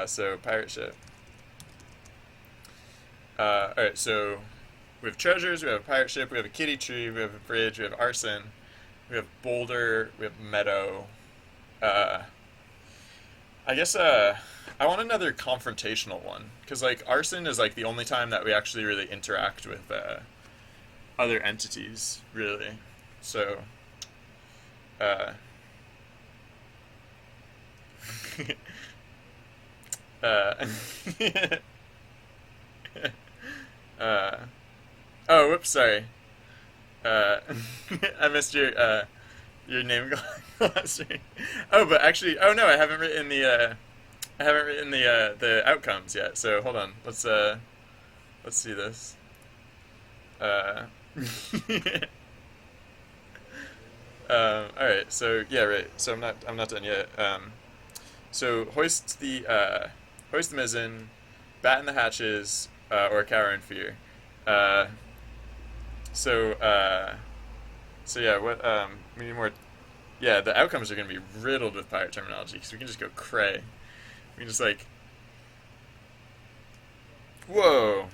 So pirate ship. Alright, so we have treasures, we have a pirate ship, we have a kitty tree, we have a bridge, we have arson, we have boulder, we have meadow. I guess I want another confrontational one, because like arson is like the only time that we actually really interact with other entities, really. So oh, whoops, sorry. I missed your name glossary. Oh, but actually, oh no, I haven't written the outcomes yet. So hold on, let's see this. All right, so yeah, right. So I'm not done yet. So hoist the mizzen, batten the hatches, or cower in fear. So yeah, what we need more. Yeah, the outcomes are going to be riddled with pirate terminology, because we can just go cray. We can just like, whoa.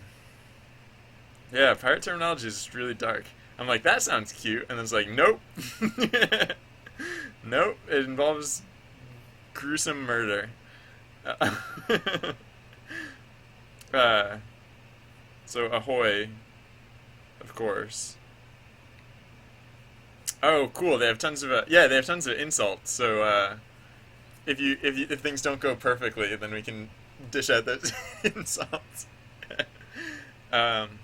Yeah, pirate terminology is really dark. I'm like, that sounds cute, and then it's like, nope. Nope, it involves gruesome murder. Uh, so ahoy, of course. Oh, cool. They have tons of yeah, they have tons of insults. So if things don't go perfectly, then we can dish out those insults. um,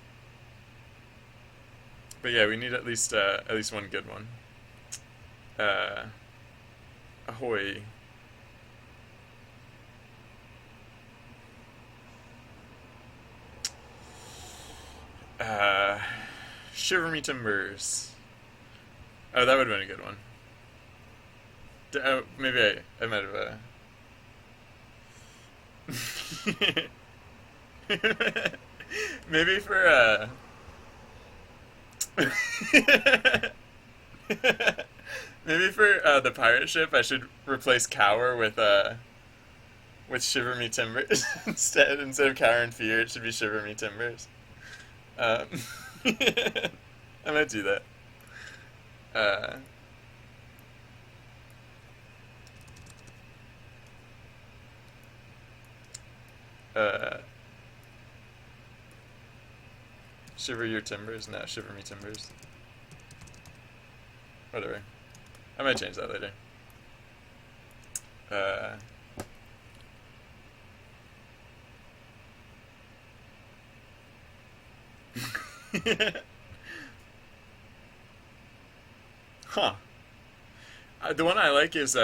but yeah, we need at least one good one. Uh, ahoy. Uh, shiver me timbers. Oh, that would have been a good one. Oh, maybe I might have. Maybe for maybe for the pirate ship, I should replace cower with shiver me timbers instead of cower and fear. It should be shiver me timbers. Um, I might do that. Uh, uh, shiver your timbers? No, shiver me timbers. Whatever. I might change that later. Uh, huh. The one I like is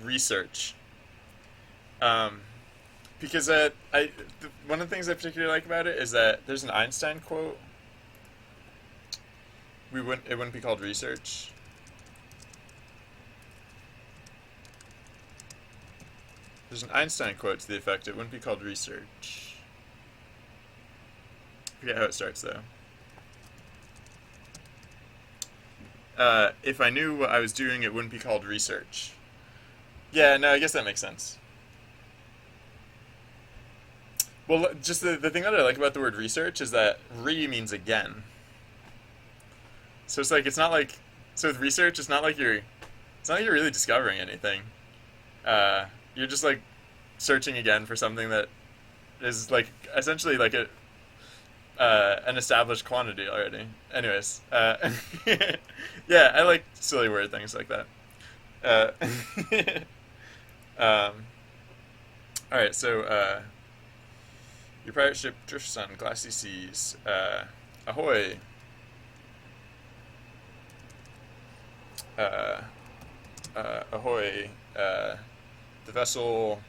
research. Um, because one of the things I particularly like about it is that there's an Einstein quote. It wouldn't be called research. There's an Einstein quote to the effect it wouldn't be called research. I forget how it starts though. If I knew what I was doing, it wouldn't be called research. Yeah, no, I guess that makes sense. Well, just the thing that I like about the word research is that re means again. So it's like so with research, it's not like you're really discovering anything. You're just like searching again for something that is like essentially like an established quantity already. Anyways, yeah, I like silly word things like that. Uh, um, all right, so your pirate ship drifts on glassy seas. Ahoy! Uh, ahoy! The vessel.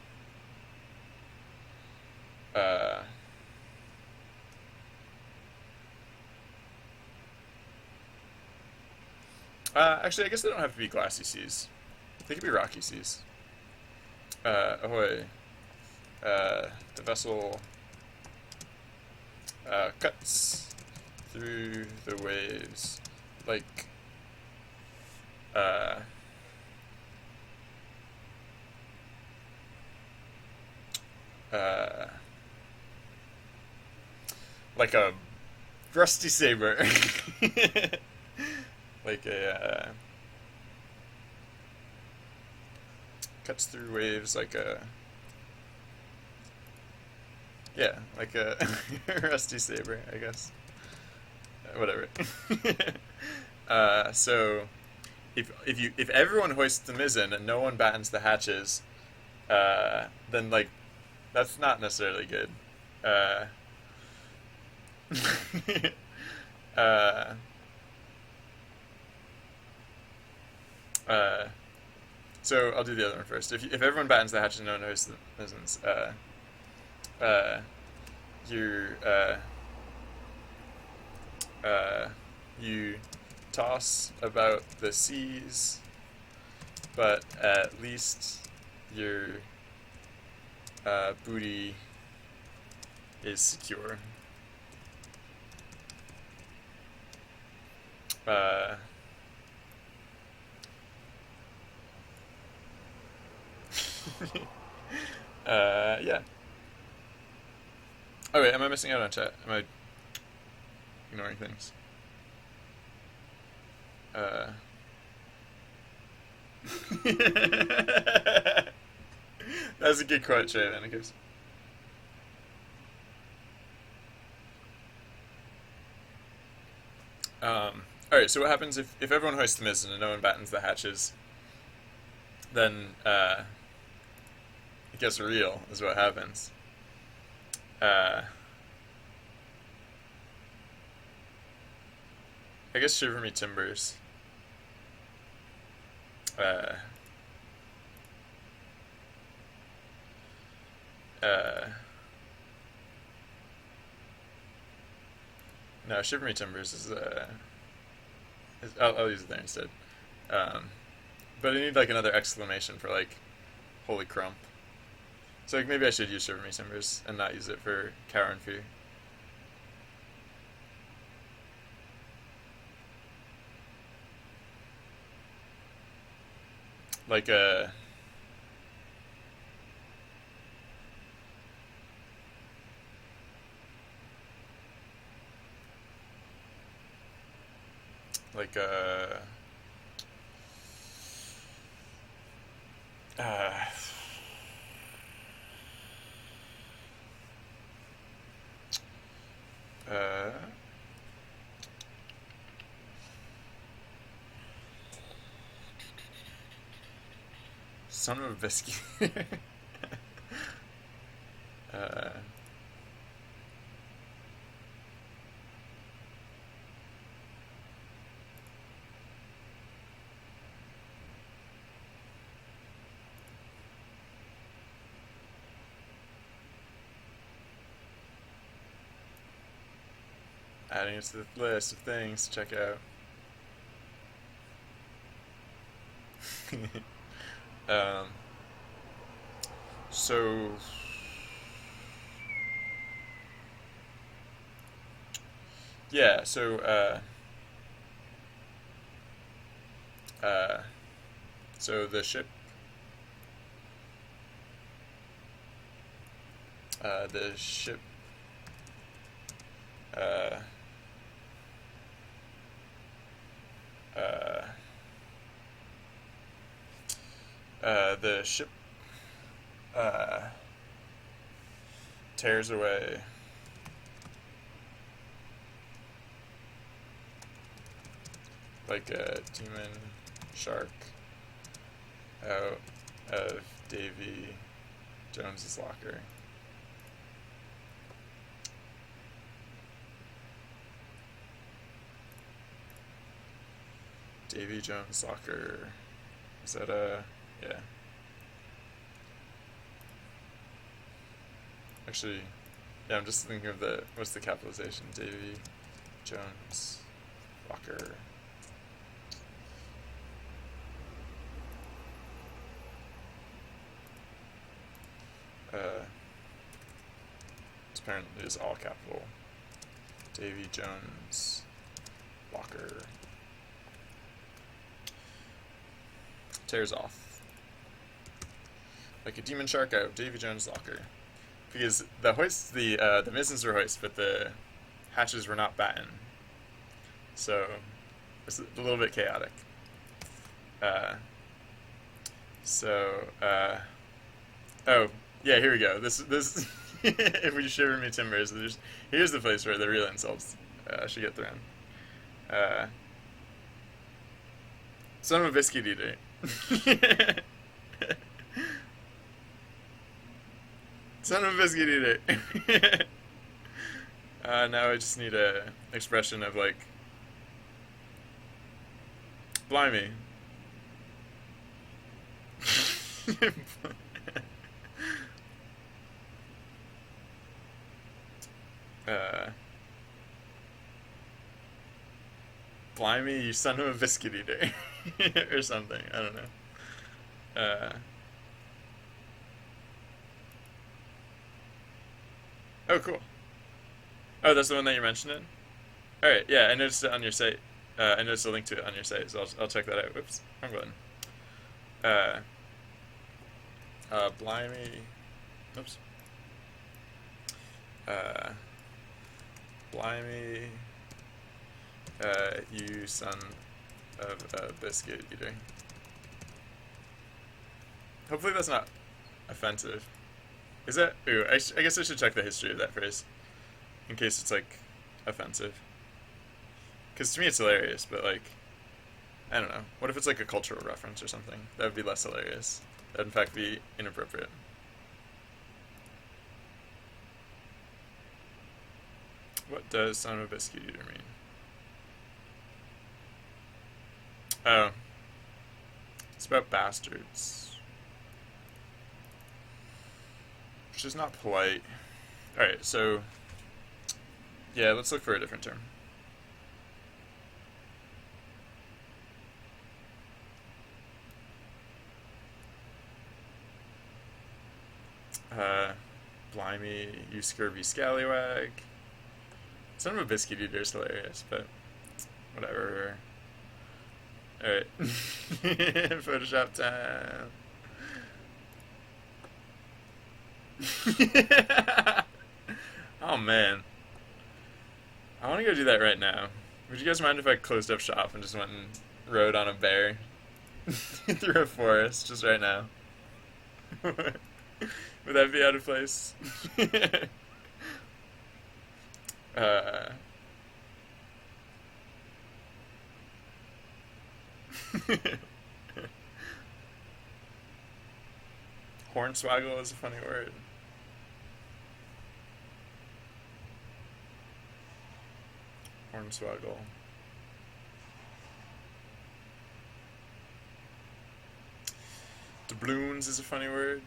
Uh, Actually, I guess they don't have to be glassy seas. They could be rocky seas. Ahoy! The vessel cuts through the waves like uh, uh, like a rusty saber, like a cuts through waves like a yeah, like a rusty saber, I guess. Whatever. So if everyone hoists the mizzen and no one battens the hatches, then like that's not necessarily good. Uh, uh, uh, so I'll do the other one first. If everyone battens the hatches and no one hoists the mizzens, uh, you you toss about the seas, but at least your booty is secure. Uh, yeah. Oh wait, am I missing out on chat? Am I ignoring things? That was a good quote, Trey Vanicus. Alright, so what happens if everyone hoists the mizzen and no one battens the hatches? Then it gets real, is what happens. Uh, I guess shiver me timbers. Uh, uh, no, shiver me timbers is I'll use it there instead. Um, but I need like another exclamation for like holy crump. So like maybe I should use shiver me timbers and not use it for cower and fear. Like like uh, uh, son of a biscuit. uh, Adding it to the list of things to check out. um, so yeah, uh, so the ship, the ship, uh, uh, the ship tears away like a demon shark out of Davy Jones's locker. Davy Jones locker. Is that yeah. Actually, yeah, I'm just thinking of what's the capitalization? Davy Jones locker. It's apparently is all capital. Davy Jones locker. Tears off. Like a demon shark out of Davy Jones' locker. Because the mizzens were hoist, but the hatches were not battened. So it's a little bit chaotic. Oh, yeah, here we go. This if we shiver me timbers, here's the place where the real insults should get thrown. Son of a biscuit eater. Son of a biscuit eater. Now I just need a expression of like, blimey. Blimey, you son of a biscuit eater. Or something. I don't know. Oh, cool. Oh, that's the one that you mentioned it? Alright, yeah, I noticed it on your site. I noticed a link to it on your site, so I'll check that out. Whoops, wrong button. Blimey. Oops. Blimey. You son of a biscuit eater. Hopefully that's not offensive. Is that? Ooh, I guess I should check the history of that phrase. In case it's, like, offensive. Because to me it's hilarious, but like, I don't know. What if it's like a cultural reference or something? That would be less hilarious. That would in fact be inappropriate. What does son of a biscuit eater mean? Oh. It's about bastards. Which is not polite. Alright, so... yeah, let's look for a different term. Blimey, you scurvy scallywag. Son of a biscuit eater is hilarious, but whatever. Alright. Photoshop time. Oh man. I want to go do that right now. Would you guys mind if I closed up shop and just went and rode on a bear through a forest just right now? Would that be out of place? Hornswaggle is a funny word. Hornswaggle. Doubloons is a funny word.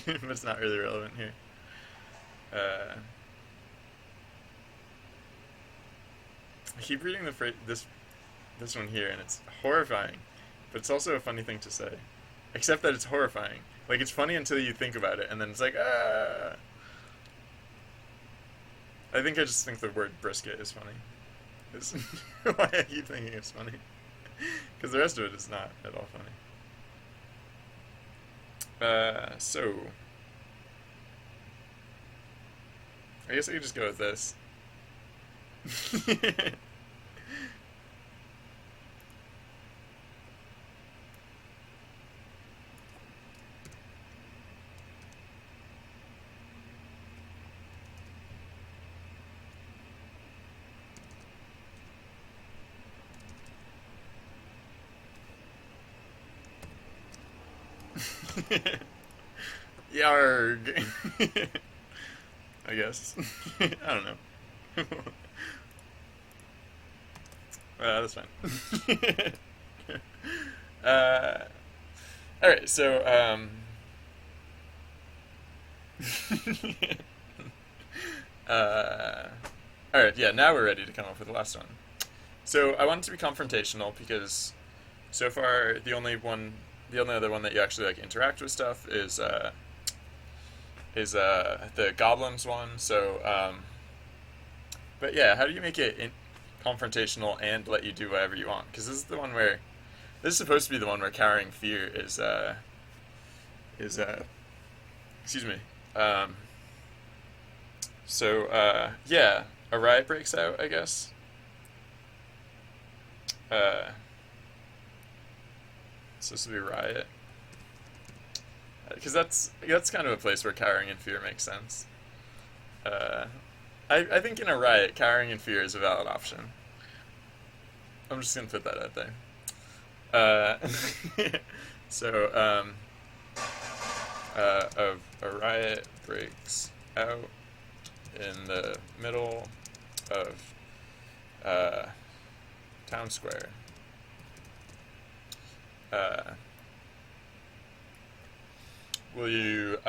But it's not really relevant here. I keep reading this one here, and it's horrifying, but it's also a funny thing to say. Except that it's horrifying. Like, it's funny until you think about it, and then it's like, ah. I just think the word brisket is funny. Is why I keep thinking it's funny. Because the rest of it is not at all funny. So I guess I could just go with this. Yarg. I guess. I don't know. That's fine. Alright, so, alright, yeah, now we're ready to come up with the last one. So, I want it to be confrontational because so far the only other one that you actually like interact with stuff is the goblins one. So, but yeah, how do you make it confrontational and let you do whatever you want? Because this is supposed to be the one where carrying fear is excuse me. So yeah, a riot breaks out, I guess. It's supposed to be riot. Because that's kind of a place where cowering in fear makes sense. I think in a riot, cowering in fear is a valid option. I'm just gonna put that out there. So, a riot breaks out in the middle of town square. Will you,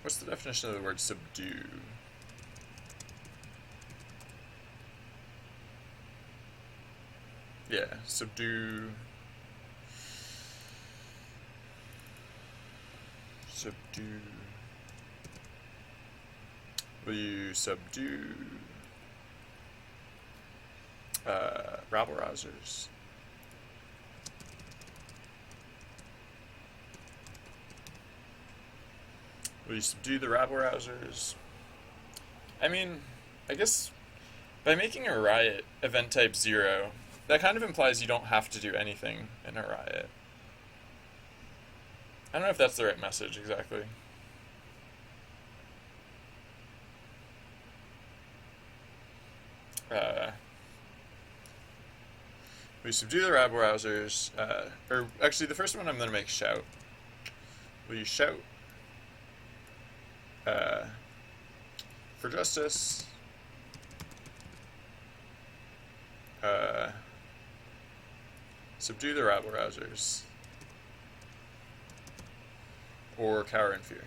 what's the definition of the word subdue? Yeah, subdue. Subdue. Will you subdue rabble-rousers? Will you subdue the rabble-rousers? I mean, I guess by making a riot event type 0, that kind of implies you don't have to do anything in a riot. I don't know if that's the right message exactly. We subdue the rabble rousers, or actually the first one I'm going to make shout. Will you shout for justice? Subdue the rabble rousers. Or cower in fear.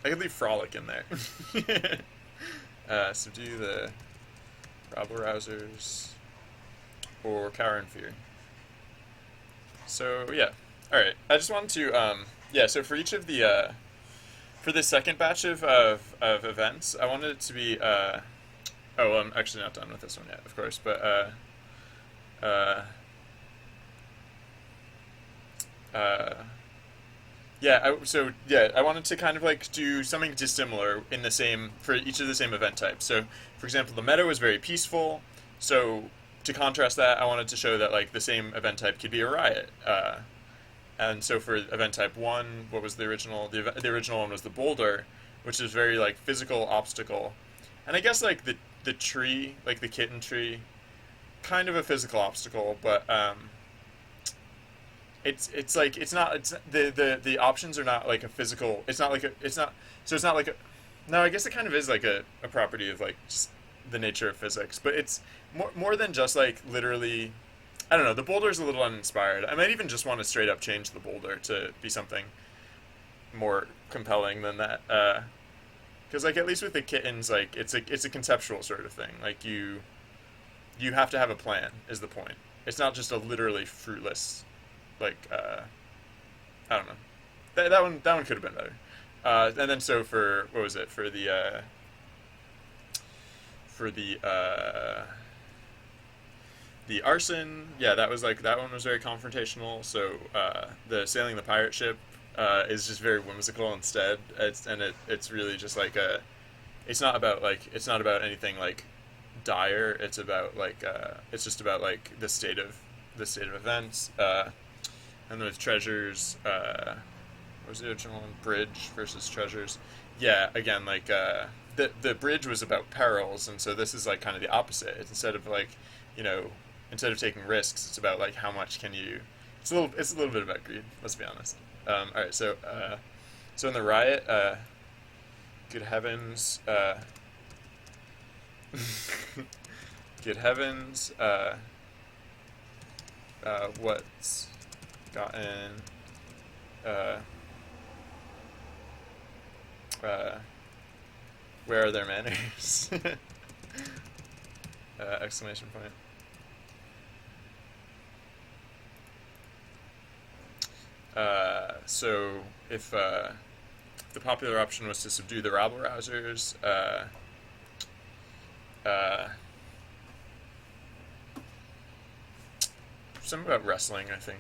I could leave frolic in there. Subdue the rabble rousers. Or cower in fear. So, yeah. Alright. I just wanted to, yeah, so for each of the, for the second batch of events, I wanted it to be, oh, well, I'm actually not done with this one yet, of course, but, yeah, I wanted to kind of like do something dissimilar in the same, for each of the same event types. So, for example, the meta was very peaceful, so to contrast that, I wanted to show that like the same event type could be a riot. And so for event type 1, what was the original? The original one was the boulder, which is very like physical obstacle. And I guess like the tree, like the kitten tree, kind of a physical obstacle, but it's like it's the options are not like a physical. It's not like a it's not so it's not like a no. I guess it kind of is like a property of like just the nature of physics, but it's more than just like literally. I don't know. The boulder's a little uninspired. I might even just want to straight up change the boulder to be something more compelling than that. Because like at least with the kittens, like it's a conceptual sort of thing. Like you have to have a plan is the point. It's not just a literally fruitless like I don't know. That one could have been better. And then so for what was it for the arson, yeah, that was like that one was very confrontational. So the sailing the pirate ship is just very whimsical instead. It's really just like it's not about anything like dire. It's about like it's just about like the state of events. And with treasures, what was the original one? Bridge versus treasures. Yeah, again, like the bridge was about perils, and so this is like kind of the opposite. It's instead of like, you know, instead of taking risks, it's about like how much can you. It's a little bit about greed. Let's be honest. All right, so in the riot, good heavens, good heavens, what's gotten where are their manners? Exclamation point. So if the popular option was to subdue the rabble rousers, something about wrestling, I think.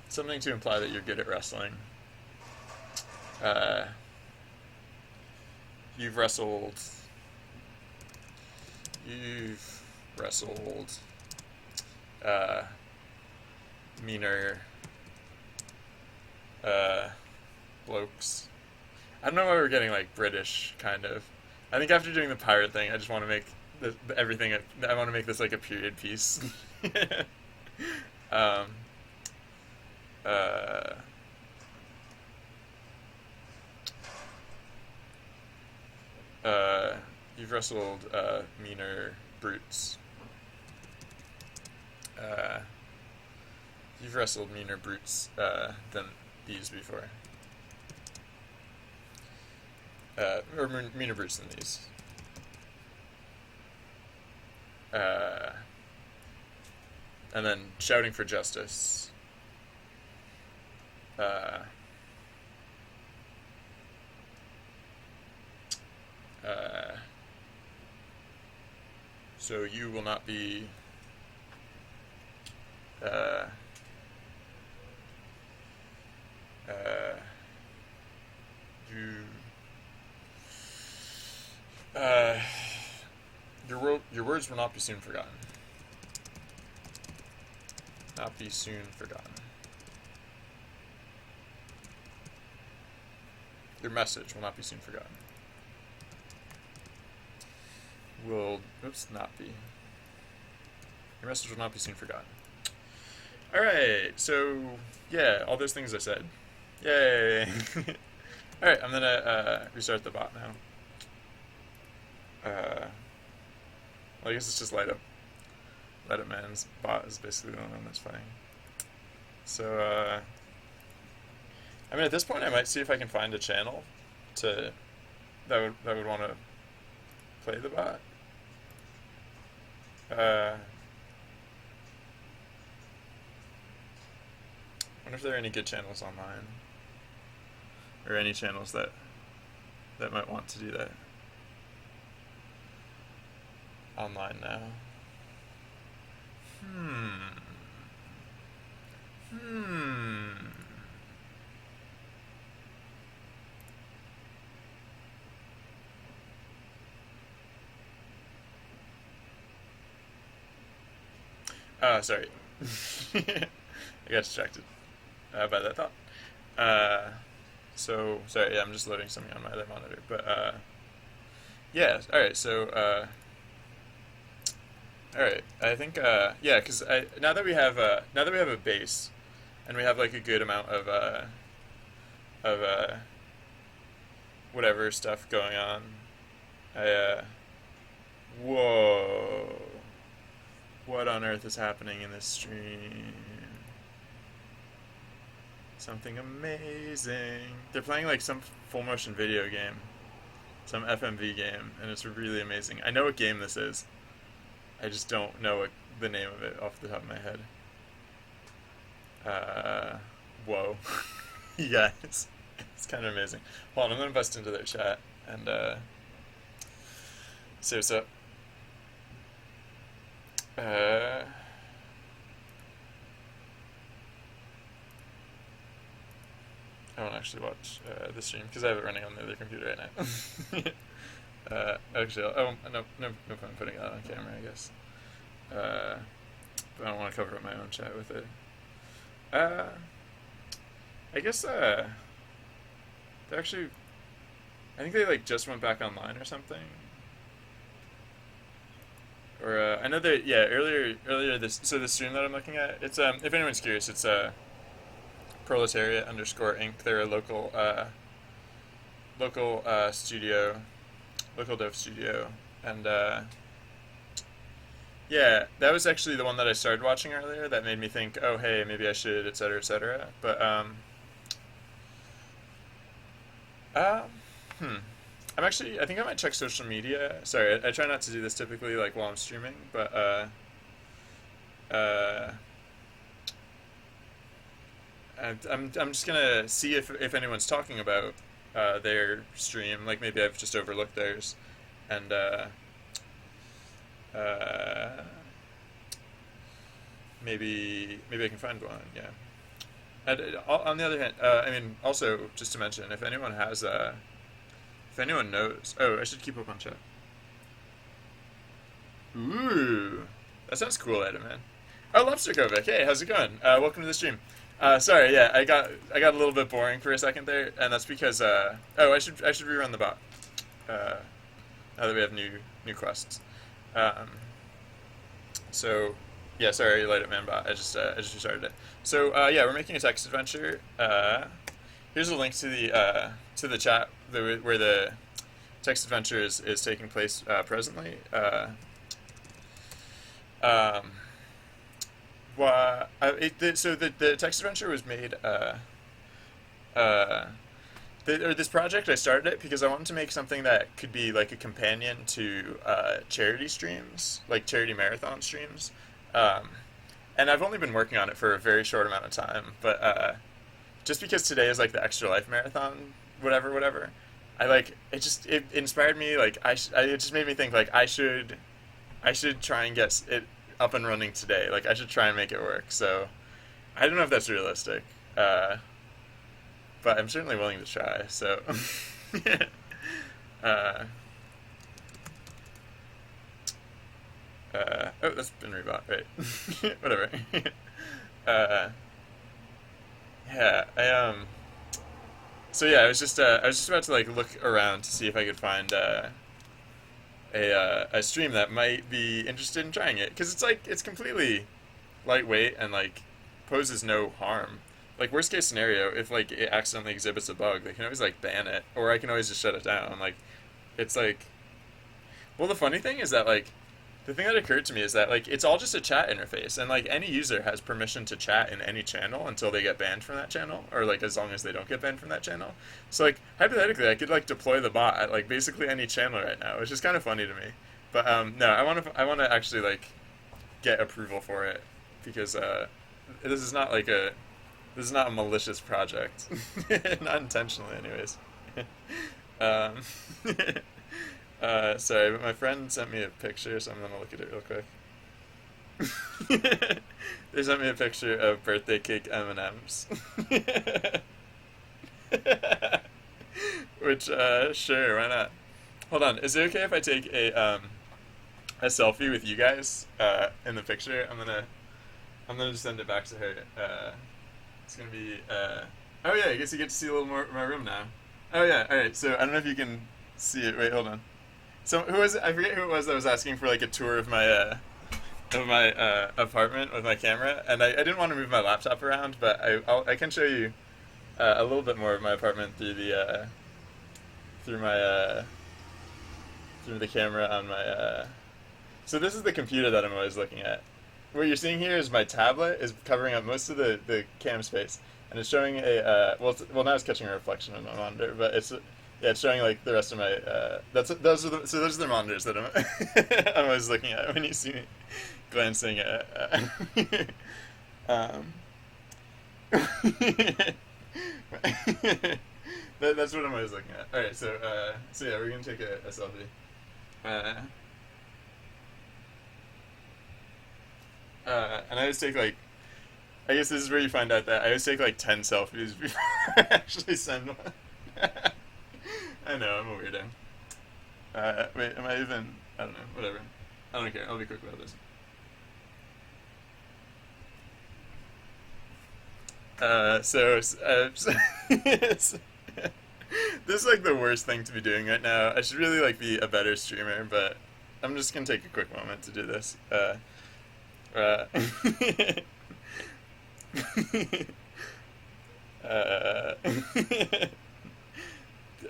Something to imply that you're good at wrestling. You've wrestled meaner blokes. I don't know why we're getting like British kind of. I think after doing the pirate thing, I just want to make everything. I want to make this like a period piece. um, you've wrestled meaner brutes. You've wrestled meaner brutes than these before. Or meaner brutes than these. And then shouting for justice. So you will not be you words will not be soon forgotten. Not be soon forgotten. Your message will not be soon forgotten. Will, oops, not be. Your message will not be soon forgotten. Alright, so, yeah, all those things I said. Yay! Alright, I'm gonna restart the bot now. Well, I guess it's just Light Up Man's bot is basically the only one that's playing. So, I mean, at this point, I might see if I can find a channel that would want to play the bot. I wonder if there are any good channels online, or any channels that might want to do that online now. Sorry. I got distracted by that thought. So, sorry, yeah, I'm just loading something on my other monitor. But, yeah, alright, so, alright, I think, yeah, because now that we have a base, and we have, like, a good amount of whatever stuff going on, whoa. What on earth is happening in this stream? Something amazing. They're playing like some full motion video game. Some FMV game, and it's really amazing. I know what game this is. I just don't know the name of it off the top of my head. Whoa. Yeah, it's kind of amazing. Hold on, I'm gonna bust into their chat and say what's up. I won't actually watch the stream because I have it running on the other computer right now. Actually, no point putting that on camera, I guess. But I don't want to cover up my own chat with it. I guess they're actually, I think they like just went back online or something. Or I know that, yeah, earlier the stream that I'm looking at, it's if anyone's curious, it's Proletariat_Inc. They're a local studio, local dev studio, and yeah, that was actually the one that I started watching earlier. That made me think, oh hey, maybe I should, etc., etc. But I think I might check social media. Sorry, I try not to do this typically, like, while I'm streaming, but, I'm just gonna see if anyone's talking about, their stream, like, maybe I've just overlooked theirs, and, maybe I can find one, yeah. And, on the other hand, I mean, also, just to mention, if anyone has, if anyone knows... Oh, I should keep up on chat. Ooh. That sounds cool, Adam, man. Oh, Lobster Kovic. Hey, how's it going? Welcome to the stream. Sorry, yeah, I got a little bit boring for a second there, and that's because, oh, I should rerun the bot. Now that we have new quests. So, yeah, sorry, Light Up Man bot. I just restarted it. So, yeah, we're making a text adventure. Here's a link to the chat where the text adventure is taking place presently. So the text adventure was made. This project, I started it because I wanted to make something that could be like a companion to charity streams, like charity marathon streams. And I've only been working on it for a very short amount of time, but just because today is like the Extra Life Marathon, whatever, it inspired me, like, it just made me think, like, I should try and get it up and running today, like, I should try and make it work, so, I don't know if that's realistic, but I'm certainly willing to try, so, Oh, that's been rebought, right? Whatever. uh, yeah, So yeah, I was just about to like look around to see if I could find a stream that might be interested in trying it, because it's like it's completely lightweight and like poses no harm. Like worst case scenario, if like it accidentally exhibits a bug, they can always like ban it, or I can always just shut it down. Like it's like, well, the funny thing is that like the thing that occurred to me is that like it's all just a chat interface, and like any user has permission to chat in any channel until they get banned from that channel, or like as long as they don't get banned from that channel. So like hypothetically, I could like deploy the bot at like basically any channel right now, which is kind of funny to me. But no, I want to actually like get approval for it, because this is not like a this is not a malicious project, not intentionally, anyways. um, sorry, but my friend sent me a picture, so I'm gonna look at it real quick. They sent me a picture of birthday cake M&Ms. Which, sure, why not? Hold on, is it okay if I take a selfie with you guys in the picture? I'm gonna just send it back to her. It's gonna be oh yeah, I guess you get to see a little more of my room now. Oh yeah, all right. So I don't know if you can see it. Wait, hold on. So who was it? I forget who it was that was asking for like a tour of my apartment with my camera, and I didn't want to move my laptop around, but I can show you a little bit more of my apartment through the through my through the camera on my. So this is the computer that I'm always looking at. What you're seeing here is my tablet is covering up most of the cam space, and it's showing a well now it's catching a reflection on my monitor, but it's yeah, it's showing like the rest of my those are the monitors that I'm always looking at when you see me glancing at that's what I'm always looking at. All right, so yeah, we're gonna take a selfie. And I always take like, I guess this is where you find out that I always take like 10 selfies before I actually send one. I know, I'm a weirdo. Wait, am I even, I don't know, whatever. I don't care, I'll be quick about this. This is like the worst thing to be doing right now. I should really like be a better streamer, but I'm just gonna take a quick moment to do this. Uh, uh,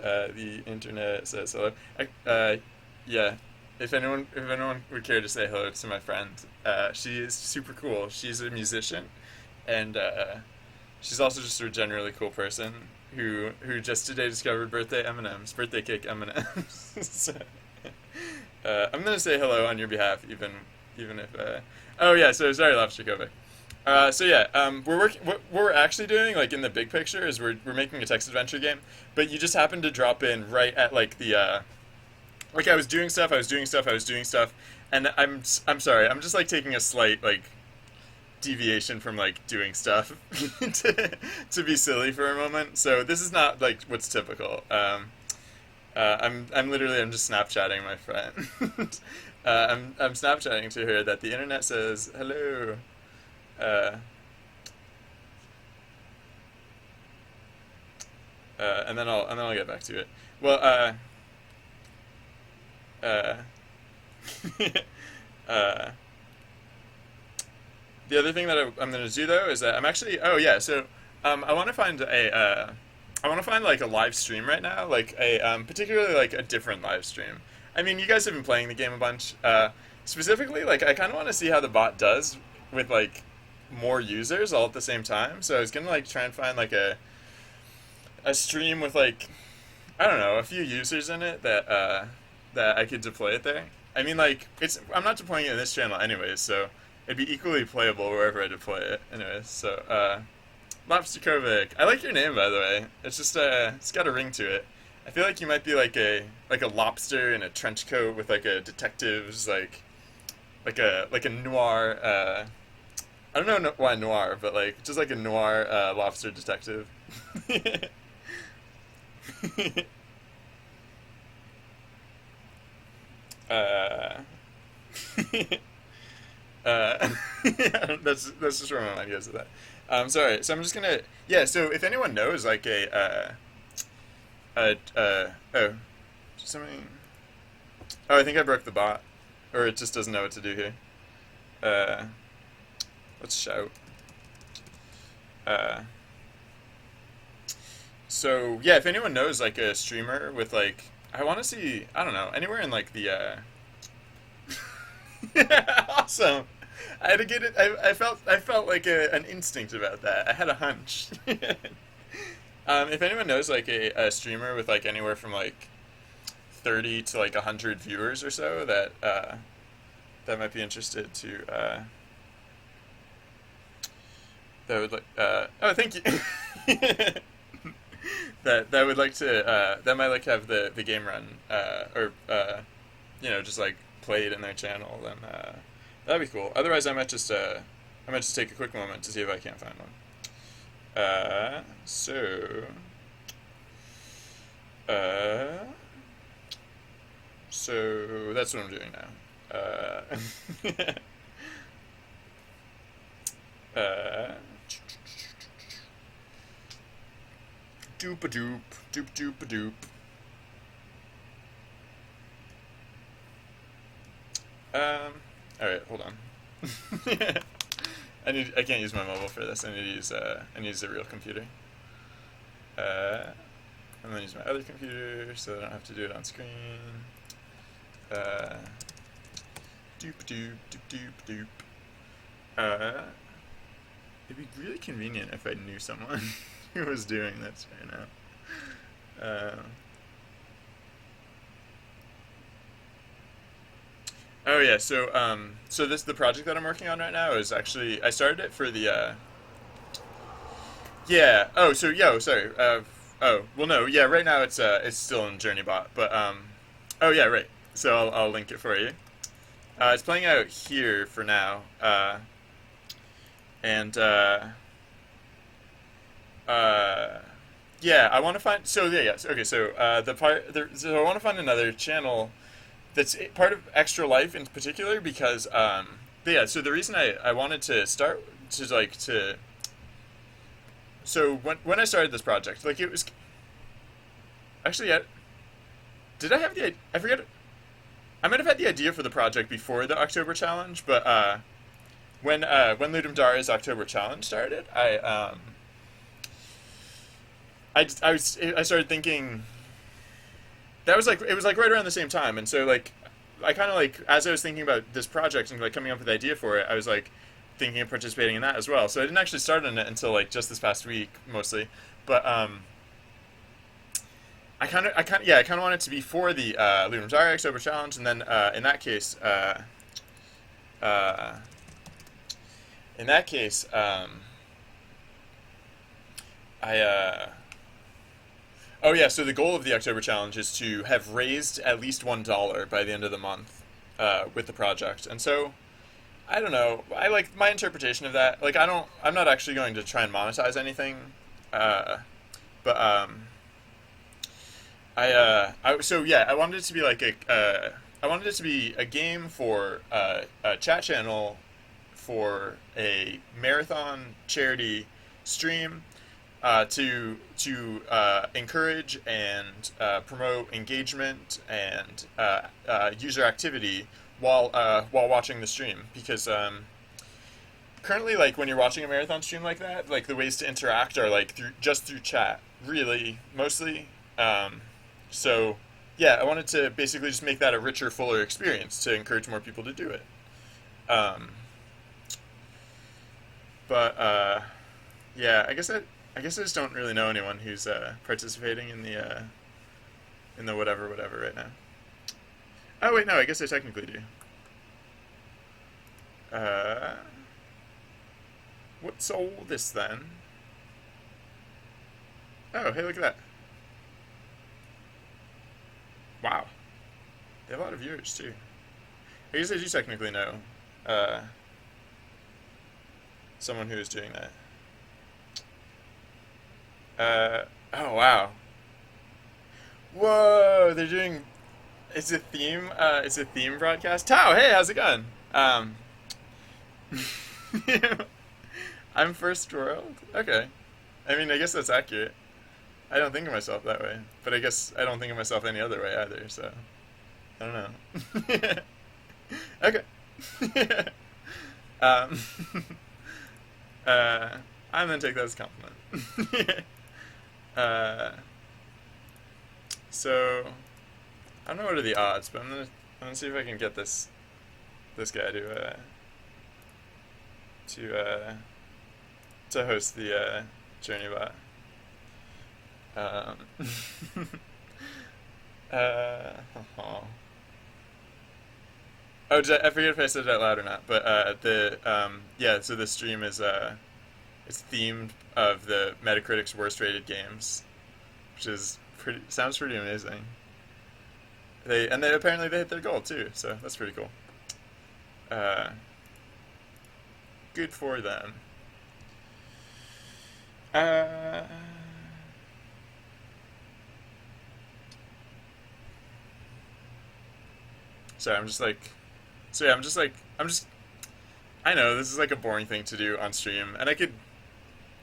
the internet says hello. Yeah, if anyone would care to say hello to my friend, she is super cool. She's a musician, and she's also just a generally cool person who just today discovered birthday cake M&Ms. So, I'm gonna say hello on your behalf, even if. Oh yeah, so sorry, Lobster Kovac. So yeah, we're working. What we're actually doing, like in the big picture, is we're making a text adventure game. But you just happened to drop in right at like the like I was doing stuff, and I'm sorry, I'm just like taking a slight like deviation from like doing stuff to be silly for a moment. So this is not like what's typical. I'm just Snapchatting my friend. I'm Snapchatting to her that the internet says hello. Uh, and then I'll get back to it. Well, uh, uh, the other thing that I'm gonna do though is that I'm actually I want to find I want to find like a live stream right now, like a particularly like a different live stream. I mean, you guys have been playing the game a bunch. Specifically, like I kind of want to see how the bot does with like more users all at the same time. So I was gonna like try and find like a stream with like I don't know a few users in it that I could deploy it there. I mean, like I'm not deploying it in this channel anyways, so it'd be equally playable wherever I deploy it. Anyways, so Lobster Kovac. I like your name, by the way. It's just it's got a ring to it. I feel like you might be like a lobster in a trench coat with like a detective's like a noir. I don't know why noir, but like just like a noir lobster detective. uh, Uh, yeah, that's just where my mind goes with that. Sorry. So I'm just gonna yeah. So if anyone knows like oh something oh I think I broke the bot or it just doesn't know what to do here. Uh, let's shout. Uh, so yeah, if anyone knows like a streamer with like I want to see I don't know anywhere in like the awesome. I had to get it. I felt like an instinct about that. I had a hunch. If anyone knows like a streamer with like anywhere from like 30 to like 100 viewers or so that that might be interested to that would like oh thank you that would like to that might like have the game run or you know just like played in their channel then that'd be cool. Otherwise I might just take a quick moment to see if I can't find one. So uh so that's what I'm doing now. Uh doop a doop doop doop a doop. Um, all right, hold on. I can't use my mobile for this. I need to use a real computer. I'm gonna use my other computer so I don't have to do it on screen. Uh, doop doop doop doop doop. It'd be really convenient if I knew someone who was doing this right now. Oh yeah, so this the project that I'm working on right now is actually I started it for the yeah. Oh, so yeah. Oh, sorry. Oh, well, no. Yeah. Right now it's still in JourneyBot, but oh yeah, right. So I'll link it for you. It's playing out here for now. And uh, yeah, I want to find. So yeah, yes. Okay. So so I want to find another channel that's part of Extra Life in particular because but yeah. So the reason I wanted to start to like to so when I started this project, like it was actually did I have the I forget I might have had the idea for the project before the October challenge, but when Ludum Dara's October challenge started, I started thinking that was like it was like right around the same time, and so like I kind of like as I was thinking about this project and like coming up with the idea for it, I was like thinking of participating in that as well. So I didn't actually start on it until like just this past week mostly, but I kind of want it to be for the Ludum Dara October challenge, and then uh, in that case, I oh yeah. So the goal of the October challenge is to have raised at least $1 by the end of the month with the project, and so I don't know. I like my interpretation of that. Like I'm not actually going to try and monetize anything, but so yeah. I wanted it to be like I wanted it to be a game for a chat channel for a marathon charity stream to encourage and promote engagement and user activity while watching the stream because currently like when you're watching a marathon stream like that like the ways to interact are like through chat really mostly so yeah I wanted to basically just make that a richer fuller experience to encourage more people to do it um, but yeah, I guess I just don't really know anyone who's participating in the whatever right now. Oh wait, no, I guess I technically do. Uh, what's all this then? Oh, hey, look at that! Wow, they have a lot of viewers too. I guess I do technically know uh, someone who is doing that. Oh wow. Whoa, they're doing it's a theme broadcast. Tao, hey, how's it going? Um I'm first world? Okay. I mean, I guess that's accurate. I don't think of myself that way, but I guess I don't think of myself any other way either, so I don't know. Okay. um, uh, I'm gonna take that as a compliment. uh, so I don't know what are the odds, but I'm gonna see if I can get this guy to to host the Journey bot. Um, uh, oh, I forget if I said it out loud or not, but yeah, so the stream is it's themed of the Metacritic's worst rated games, which is sounds pretty amazing. They apparently they hit their goal too, so that's pretty cool. Uh, Good for them. Uh, Sorry, I'm just like, so yeah, I'm just. I know this is like a boring thing to do on stream, and I could,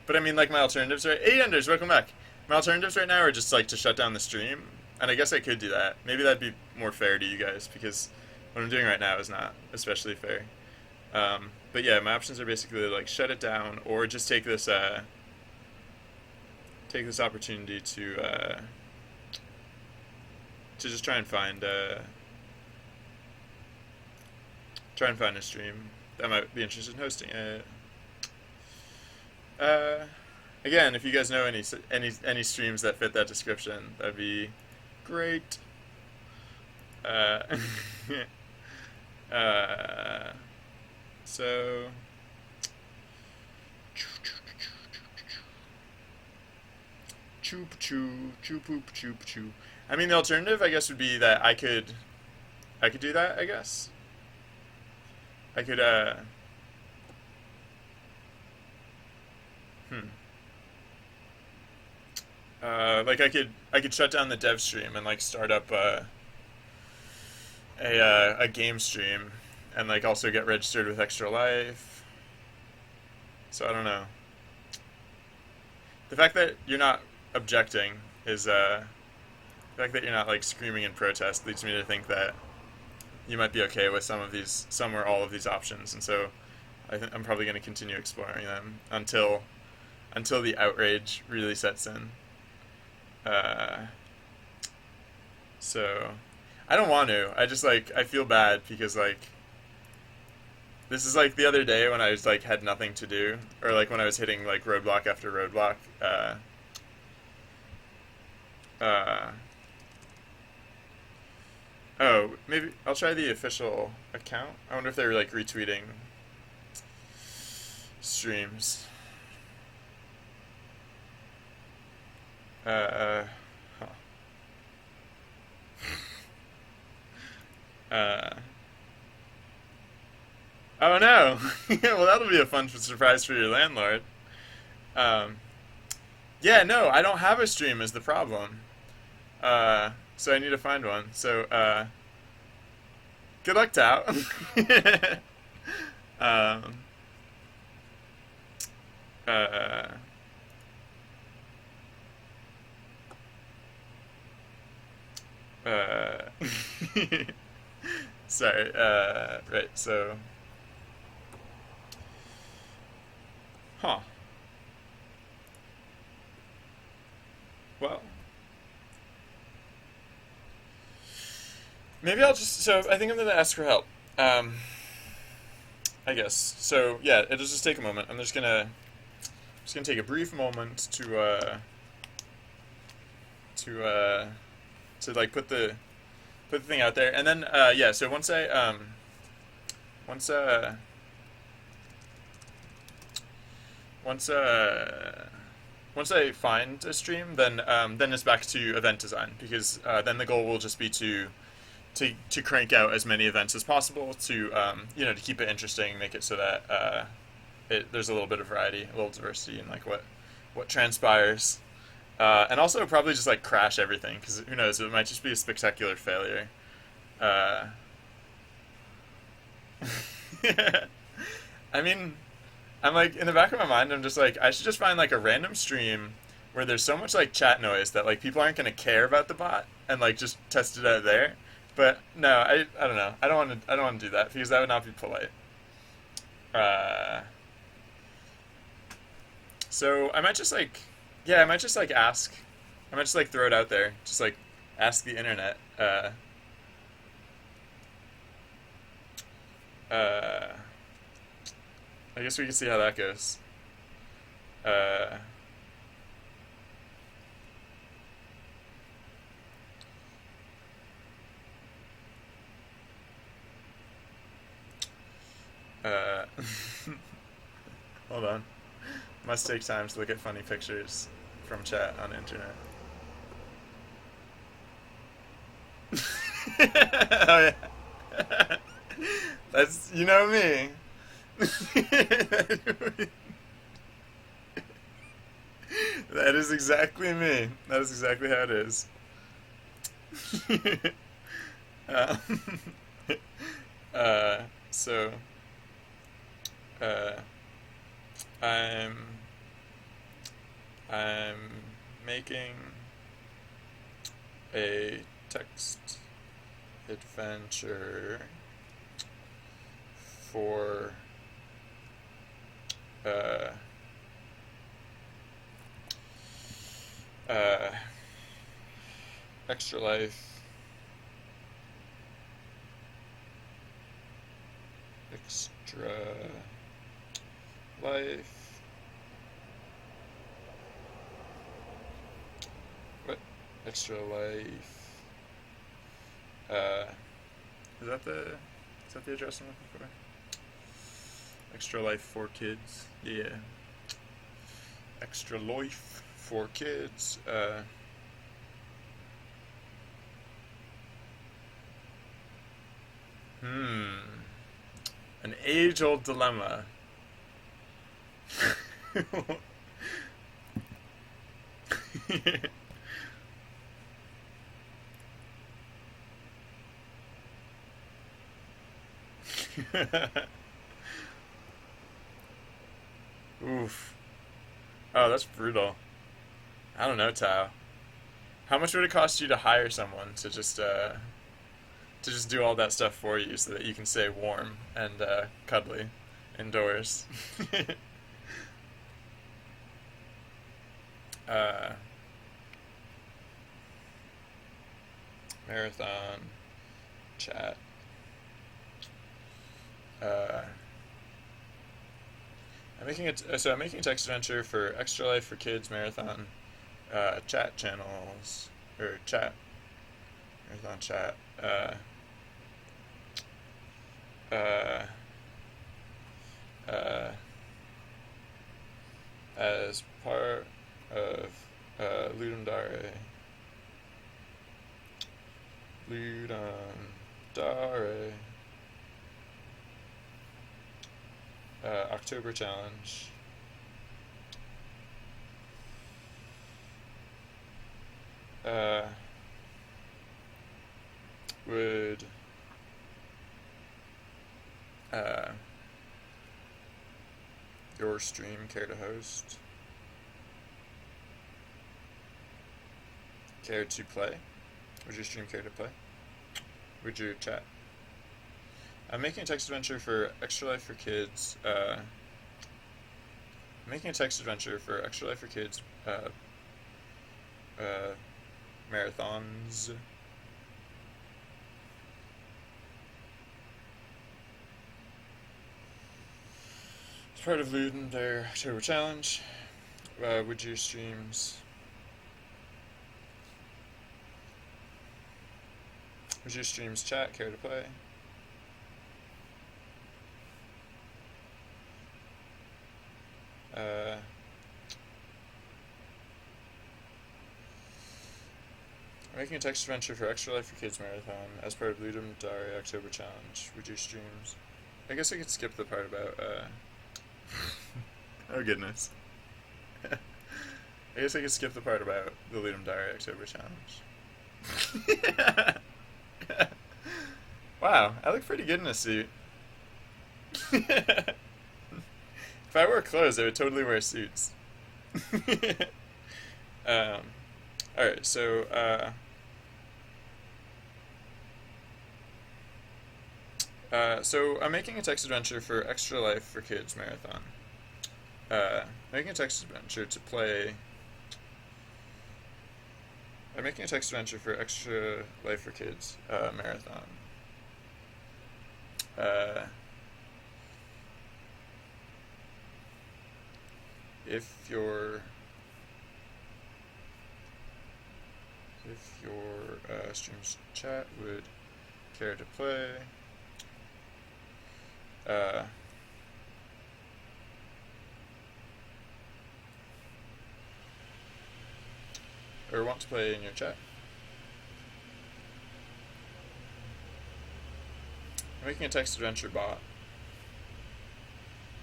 but I mean, like my alternatives right. Hey, Enders, welcome back. My alternatives right now are just like to shut down the stream, and I guess I could do that. Maybe that'd be more fair to you guys because what I'm doing right now is not especially fair. But yeah, my options are basically like shut it down or just take this opportunity to just try and find a stream that might be interested in hosting it. Again, if you guys know any streams that fit that description, that'd be great. Uh, uh, so choop choo choo poop choop choo. I mean, the alternative, I guess, would be that I could do that. I guess I could. Hmm. Like I could shut down the dev stream and like start up a game stream, and like also get registered with Extra Life. So I don't know. The fact that you're not objecting is the fact that you're not like screaming in protest leads me to think that you might be okay with some or all of these options, and so I'm probably going to continue exploring them until the outrage really sets in. Uh, so I don't want to. I just like I feel bad because like this is like the other day when I was like had nothing to do, or like when I was hitting like roadblock after roadblock. Uh, oh, maybe I'll try the official account. I wonder if they're like retweeting streams. Uh, huh. uh, oh no! Well, that'll be a fun surprise for your landlord. Um, yeah, no, I don't have a stream is the problem. So I need to find one. So, good luck, Tao. um, uh, uh, sorry, right, so, huh, well, maybe I'll so I think I'm gonna ask for help, I guess, so, yeah, it'll just take a moment, I'm just gonna take a brief moment to like put the thing out there, and then yeah. So once once once I find a stream, then it's back to event design because then the goal will just be to crank out as many events as possible to to keep it interesting, make it so that there's a little bit of variety, a little diversity in like what transpires. And also probably just like crash everything because who knows, it might just be a spectacular failure. Uh, I mean, I'm like in the back of my mind, I'm just like I should just find like a random stream where there's so much like chat noise that like people aren't gonna care about the bot and like just test it out there. But no, I don't know. I don't want to do that because that would not be polite. Uh, so I might just like yeah, I might just like ask. I might just like throw it out there. Just like ask the internet. Uh, I guess we can see how that goes. Uh, uh, hold on. Must take time to look at funny pictures from chat on the internet. Oh yeah, that's you know me. That is exactly me. That is exactly how it is. uh, uh, so, uh, I'm I'm making a text adventure for uh, uh, Extra Life, Extra Life. What? Extra Life. Is that the address I'm looking for? Extra Life for Kids. Yeah. Extra Life for Kids. An age-old dilemma. Oof. Oh, that's brutal. I don't know, Tao. How much would it cost you to hire someone to just do all that stuff for you so that you can stay warm and cuddly indoors? uh, Marathon chat. Uh, I'm making a text adventure for Extra Life for Kids Marathon chat channels or chat marathon chat uh, uh, as part of Ludum Dare October challenge. Would your stream care to host? Care to play? Would your stream care to play? Would your chat? I'm making a text adventure for Extra Life for Kids. I'm making a text adventure for Extra Life for Kids marathons. As part of Luden, their October challenge. Would your streams chat care to play? Making a text adventure for Extra Life for Kids Marathon as part of Ludum Dare October Challenge. Would your streams? I guess I could skip the part about, oh goodness. I guess I could skip the part about the Ludum Dare October Challenge. Wow, I look pretty good in a suit. If I wore clothes, I would totally wear suits. um, all right, so I'm making a text adventure for Extra Life for Kids Marathon. Making a text adventure to play. I'm making a text adventure for Extra Life for Kids Marathon. If your stream's chat would care to play, or want to play in your chat, I'm making a text adventure bot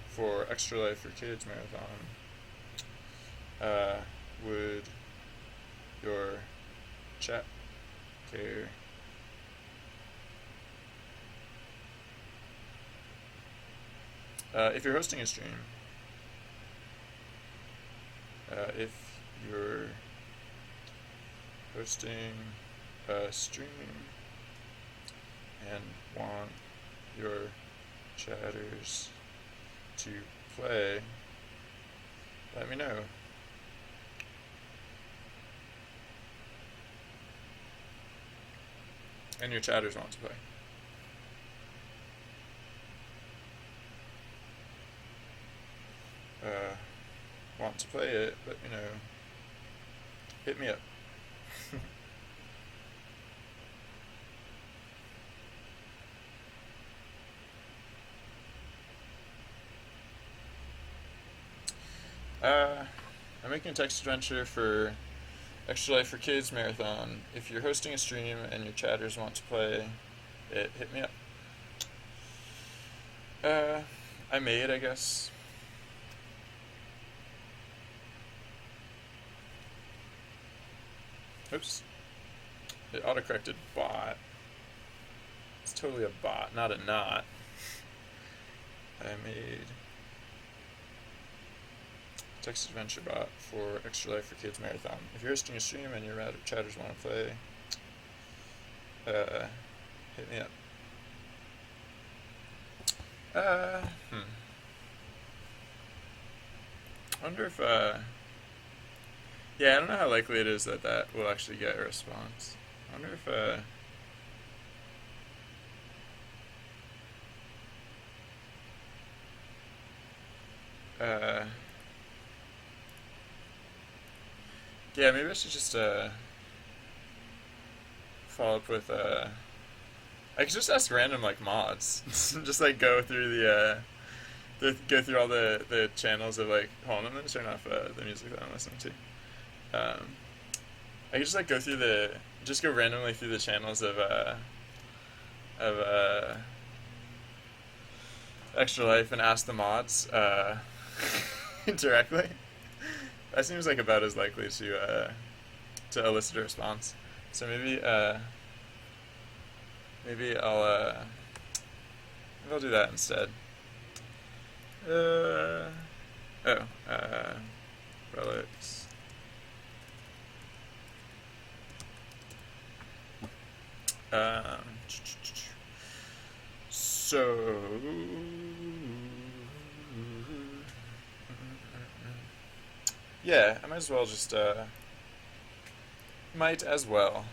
for Extra Life for Kids Marathon. Would your chat care? If you're hosting a stream, if you're hosting a stream and want your chatters to play, let me know. And your chatters want to play. Want to play it, let me know. Hit me up. I'm making a text adventure for Extra Life for Kids Marathon. If you're hosting a stream and your chatters want to play it, hit me up. I made, I guess. Oops. It autocorrected bot. It's totally a bot, not a not. I made text adventure bot for Extra Life for Kids Marathon. If you're hosting a stream and your chatters want to play, hit me up. I wonder if, yeah, I don't know how likely it is that that will actually get a response. I wonder if, yeah, maybe I should just, follow up with, I could just ask random, like, mods. Just, like, go through go through all the channels of, like, hold on, I'm gonna turn off, the music that I'm listening to. I could just, like, just go randomly through the channels of Extra Life and ask the mods, directly. That seems like about as likely to elicit a response. So maybe I'll do that instead. Relics. So yeah, I might as well just might as well.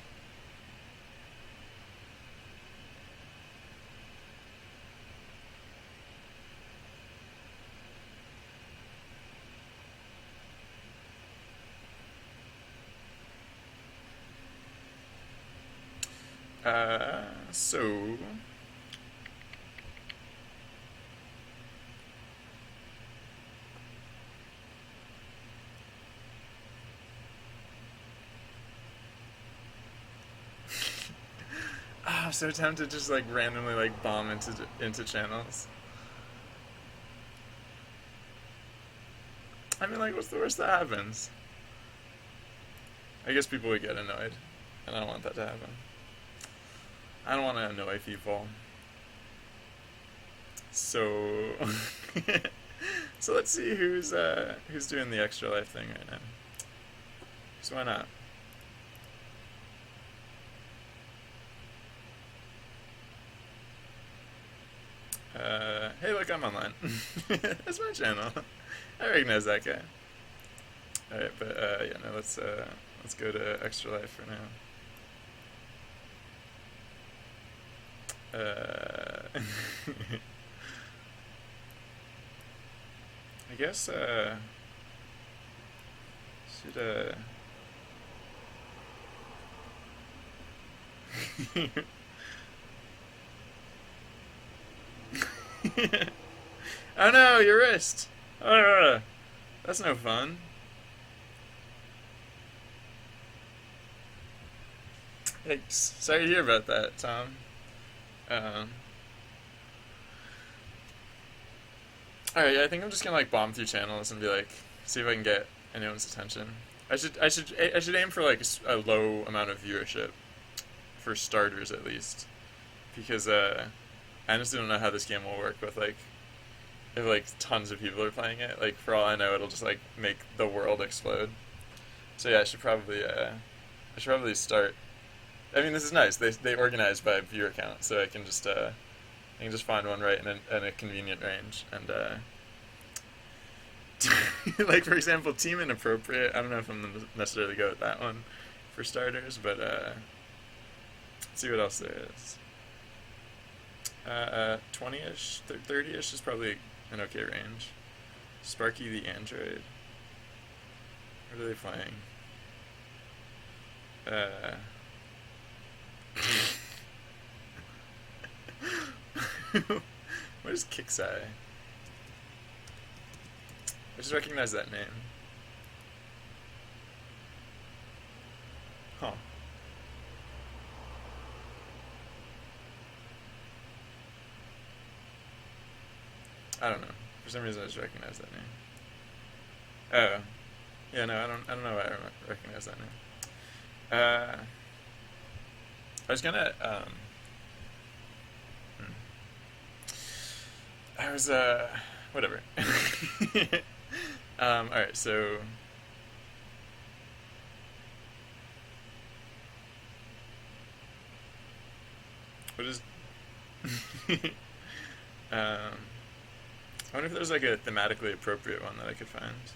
So I'm so tempted to just like randomly like bomb into channels. I mean, like, what's the worst that happens? I guess people would get annoyed, and I don't want that to happen. I don't want to annoy people. So So let's see who's doing the extra life thing right now. So why not? Hey, look, I'm online. That's my channel. I recognize that guy. All right, but yeah, no, let's go to extra life for now. I guess should oh no, your wrist. That's no fun. Thanks. Sorry to hear about that, Tom. Alright, yeah, I think I'm just gonna like bomb through channels and be like, see if I can get anyone's attention. I should aim for like a low amount of viewership, for starters at least, because I honestly don't know how this game will work with like if like tons of people are playing it. Like for all I know, it'll just like make the world explode. So yeah, I should probably start. I mean, this is nice. They organize by viewer count, so I can just find one right in a convenient range. And like for example, team inappropriate. I don't know if I'm gonna necessarily go with that one for starters, but let's see what else there is. 20-ish, 30-ish is probably an okay range. Sparky the android. What are they playing? What is Kixeye? I just recognize that name. Huh. I don't know. For some reason I just recognize that name. Oh. Yeah, no, I don't know why I recognize that name. I was gonna, I was, whatever. Alright, so, what is, I wonder if there's like a thematically appropriate one that I could find.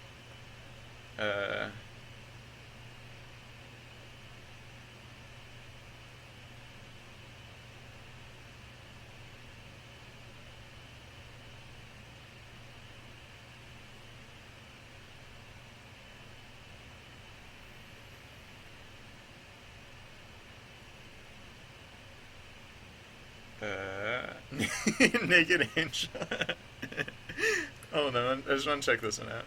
Naked Angel. Hold on, I just want to check this one out.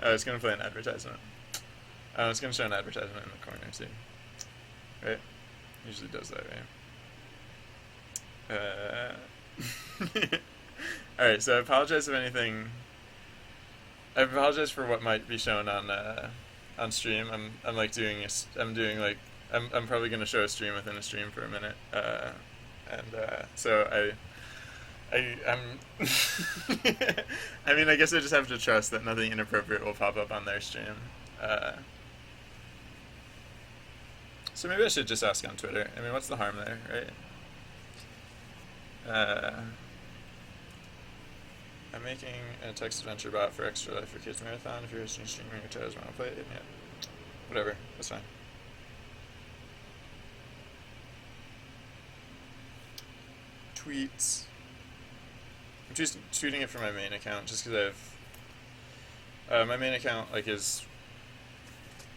I was gonna play an advertisement. I was gonna show an advertisement in the corner, see. Right? Usually does that, right? Alright, so I apologize if anything. I apologize for what might be shown on stream. I'm like doing I'm probably gonna show a stream within a stream for a minute. So I'm I mean, I guess I just have to trust that nothing inappropriate will pop up on their stream. So maybe I should just ask on Twitter. I mean, what's the harm there, right? I'm making a text adventure bot for Extra Life for Kids Marathon. If you're a streamer or child want to play it, yeah. Whatever, that's fine. Tweets. I'm just tweeting it from my main account, just because my main account is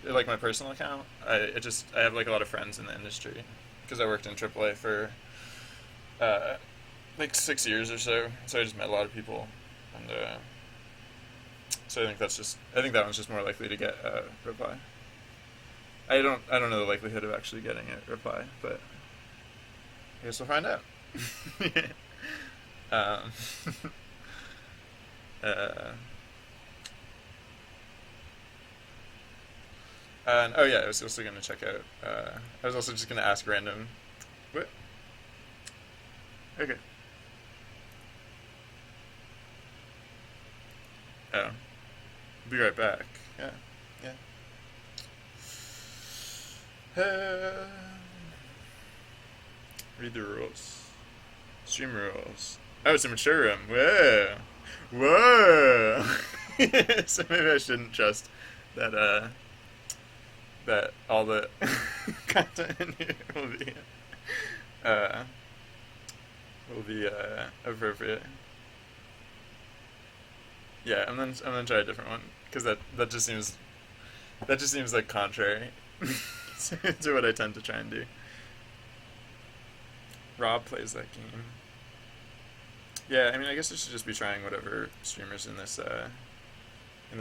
like my personal account. I have like a lot of friends in the industry because I worked in AAA for like 6 years or so. So I just met a lot of people, and so I think that one's just more likely to get a reply. I don't know the likelihood of actually getting a reply, but I guess we'll find out. And oh yeah, I was also gonna check out. I was also just gonna ask random. What? Okay. Oh, be right back. Yeah, yeah. Read the rules. Stream rules. Oh, it's a mature room. Whoa, whoa. So maybe I shouldn't trust that. That all the content in here uh, will be appropriate. Yeah, I'm gonna try a different one because that just seems like contrary to what I tend to try and do. Rob plays that game. Yeah, I mean, I guess I should just be trying whatever streamers in this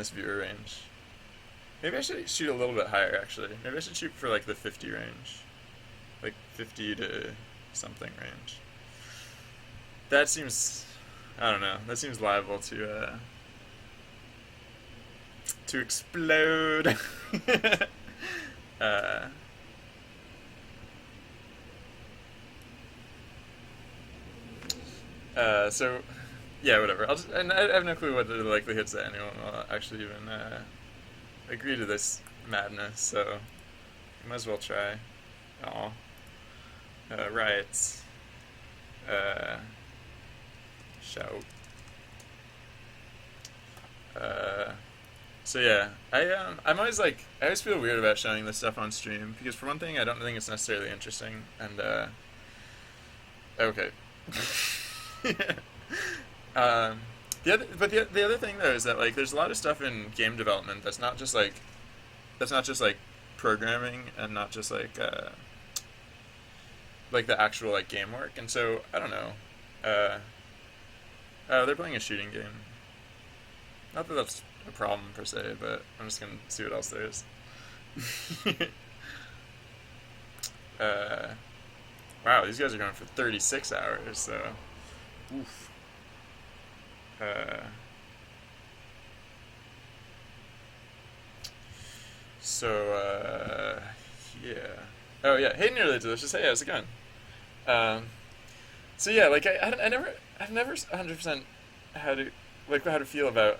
viewer range. Maybe I should shoot a little bit higher, actually. Maybe I should shoot for like the 50 range, like 50 to something range. That seems, I don't know. That seems liable to explode. uh, so, yeah, whatever. And I have no clue what the likelihoods that anyone will actually even agree to this madness. So, might as well try. Oh, riots. Shout. So yeah, I'm always like I always feel weird about showing this stuff on stream because for one thing I don't think it's necessarily interesting and okay. um, the other thing though is that like there's a lot of stuff in game development that's not just like programming and not just like the actual like game work and so I don't know. Oh, they're playing a shooting game. Not that that's a problem per se, but I'm just gonna see what else there is. uh, wow, these guys are going for 36 hours, so. Oof. Uh, so, yeah. Oh, yeah. Hey, nearly delicious. Hey, how's it going? Um, so yeah, like I've never 100% how to feel about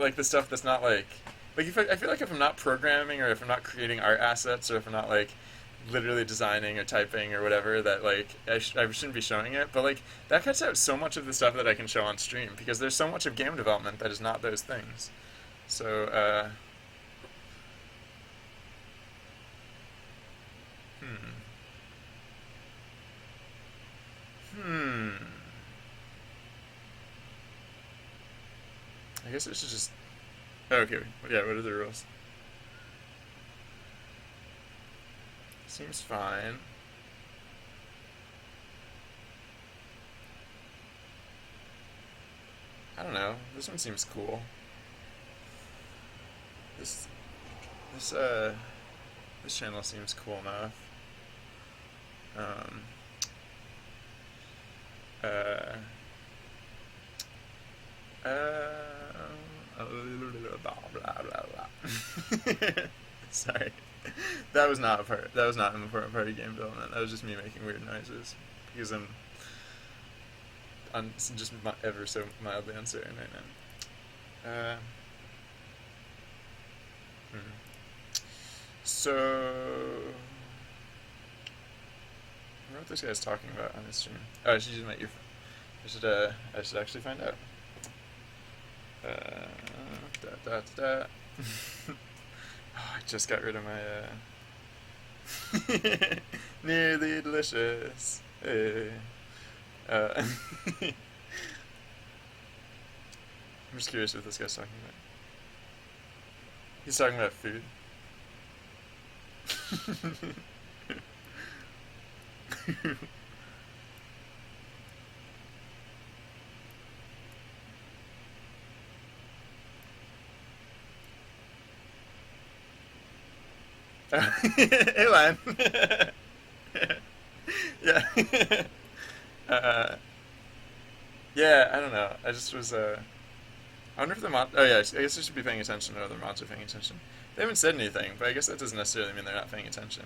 like the stuff that's not like if I feel like if I'm not programming or if I'm not creating art assets or if I'm not like literally designing or typing or whatever that like I shouldn't be showing it, but like that cuts out so much of the stuff that I can show on stream because there's so much of game development that is not those things. So hmm hmm I guess I should just okay, yeah, what are the rules? Seems fine. I don't know. This one seems cool. This this this channel seems cool enough. Um uh blah blah blah blah. Sorry. That was not a part. That was not an important part of game development. That was just me making weird noises because I'm just ever so mildly uncertain right now. Hmm. So, I wonder what this guy's talking about on his stream. Oh, I should use my earphone. I should actually find out. Da. Oh, I just got rid of my nearly delicious. Hey. I'm just curious what this guy's talking about. He's talking about food. Hey, Lan. Yeah. uh, yeah, I don't know. I just was, I wonder if the mod. Oh, yeah, I guess I should be paying attention to other mods are paying attention. They haven't said anything, but I guess that doesn't necessarily mean they're not paying attention.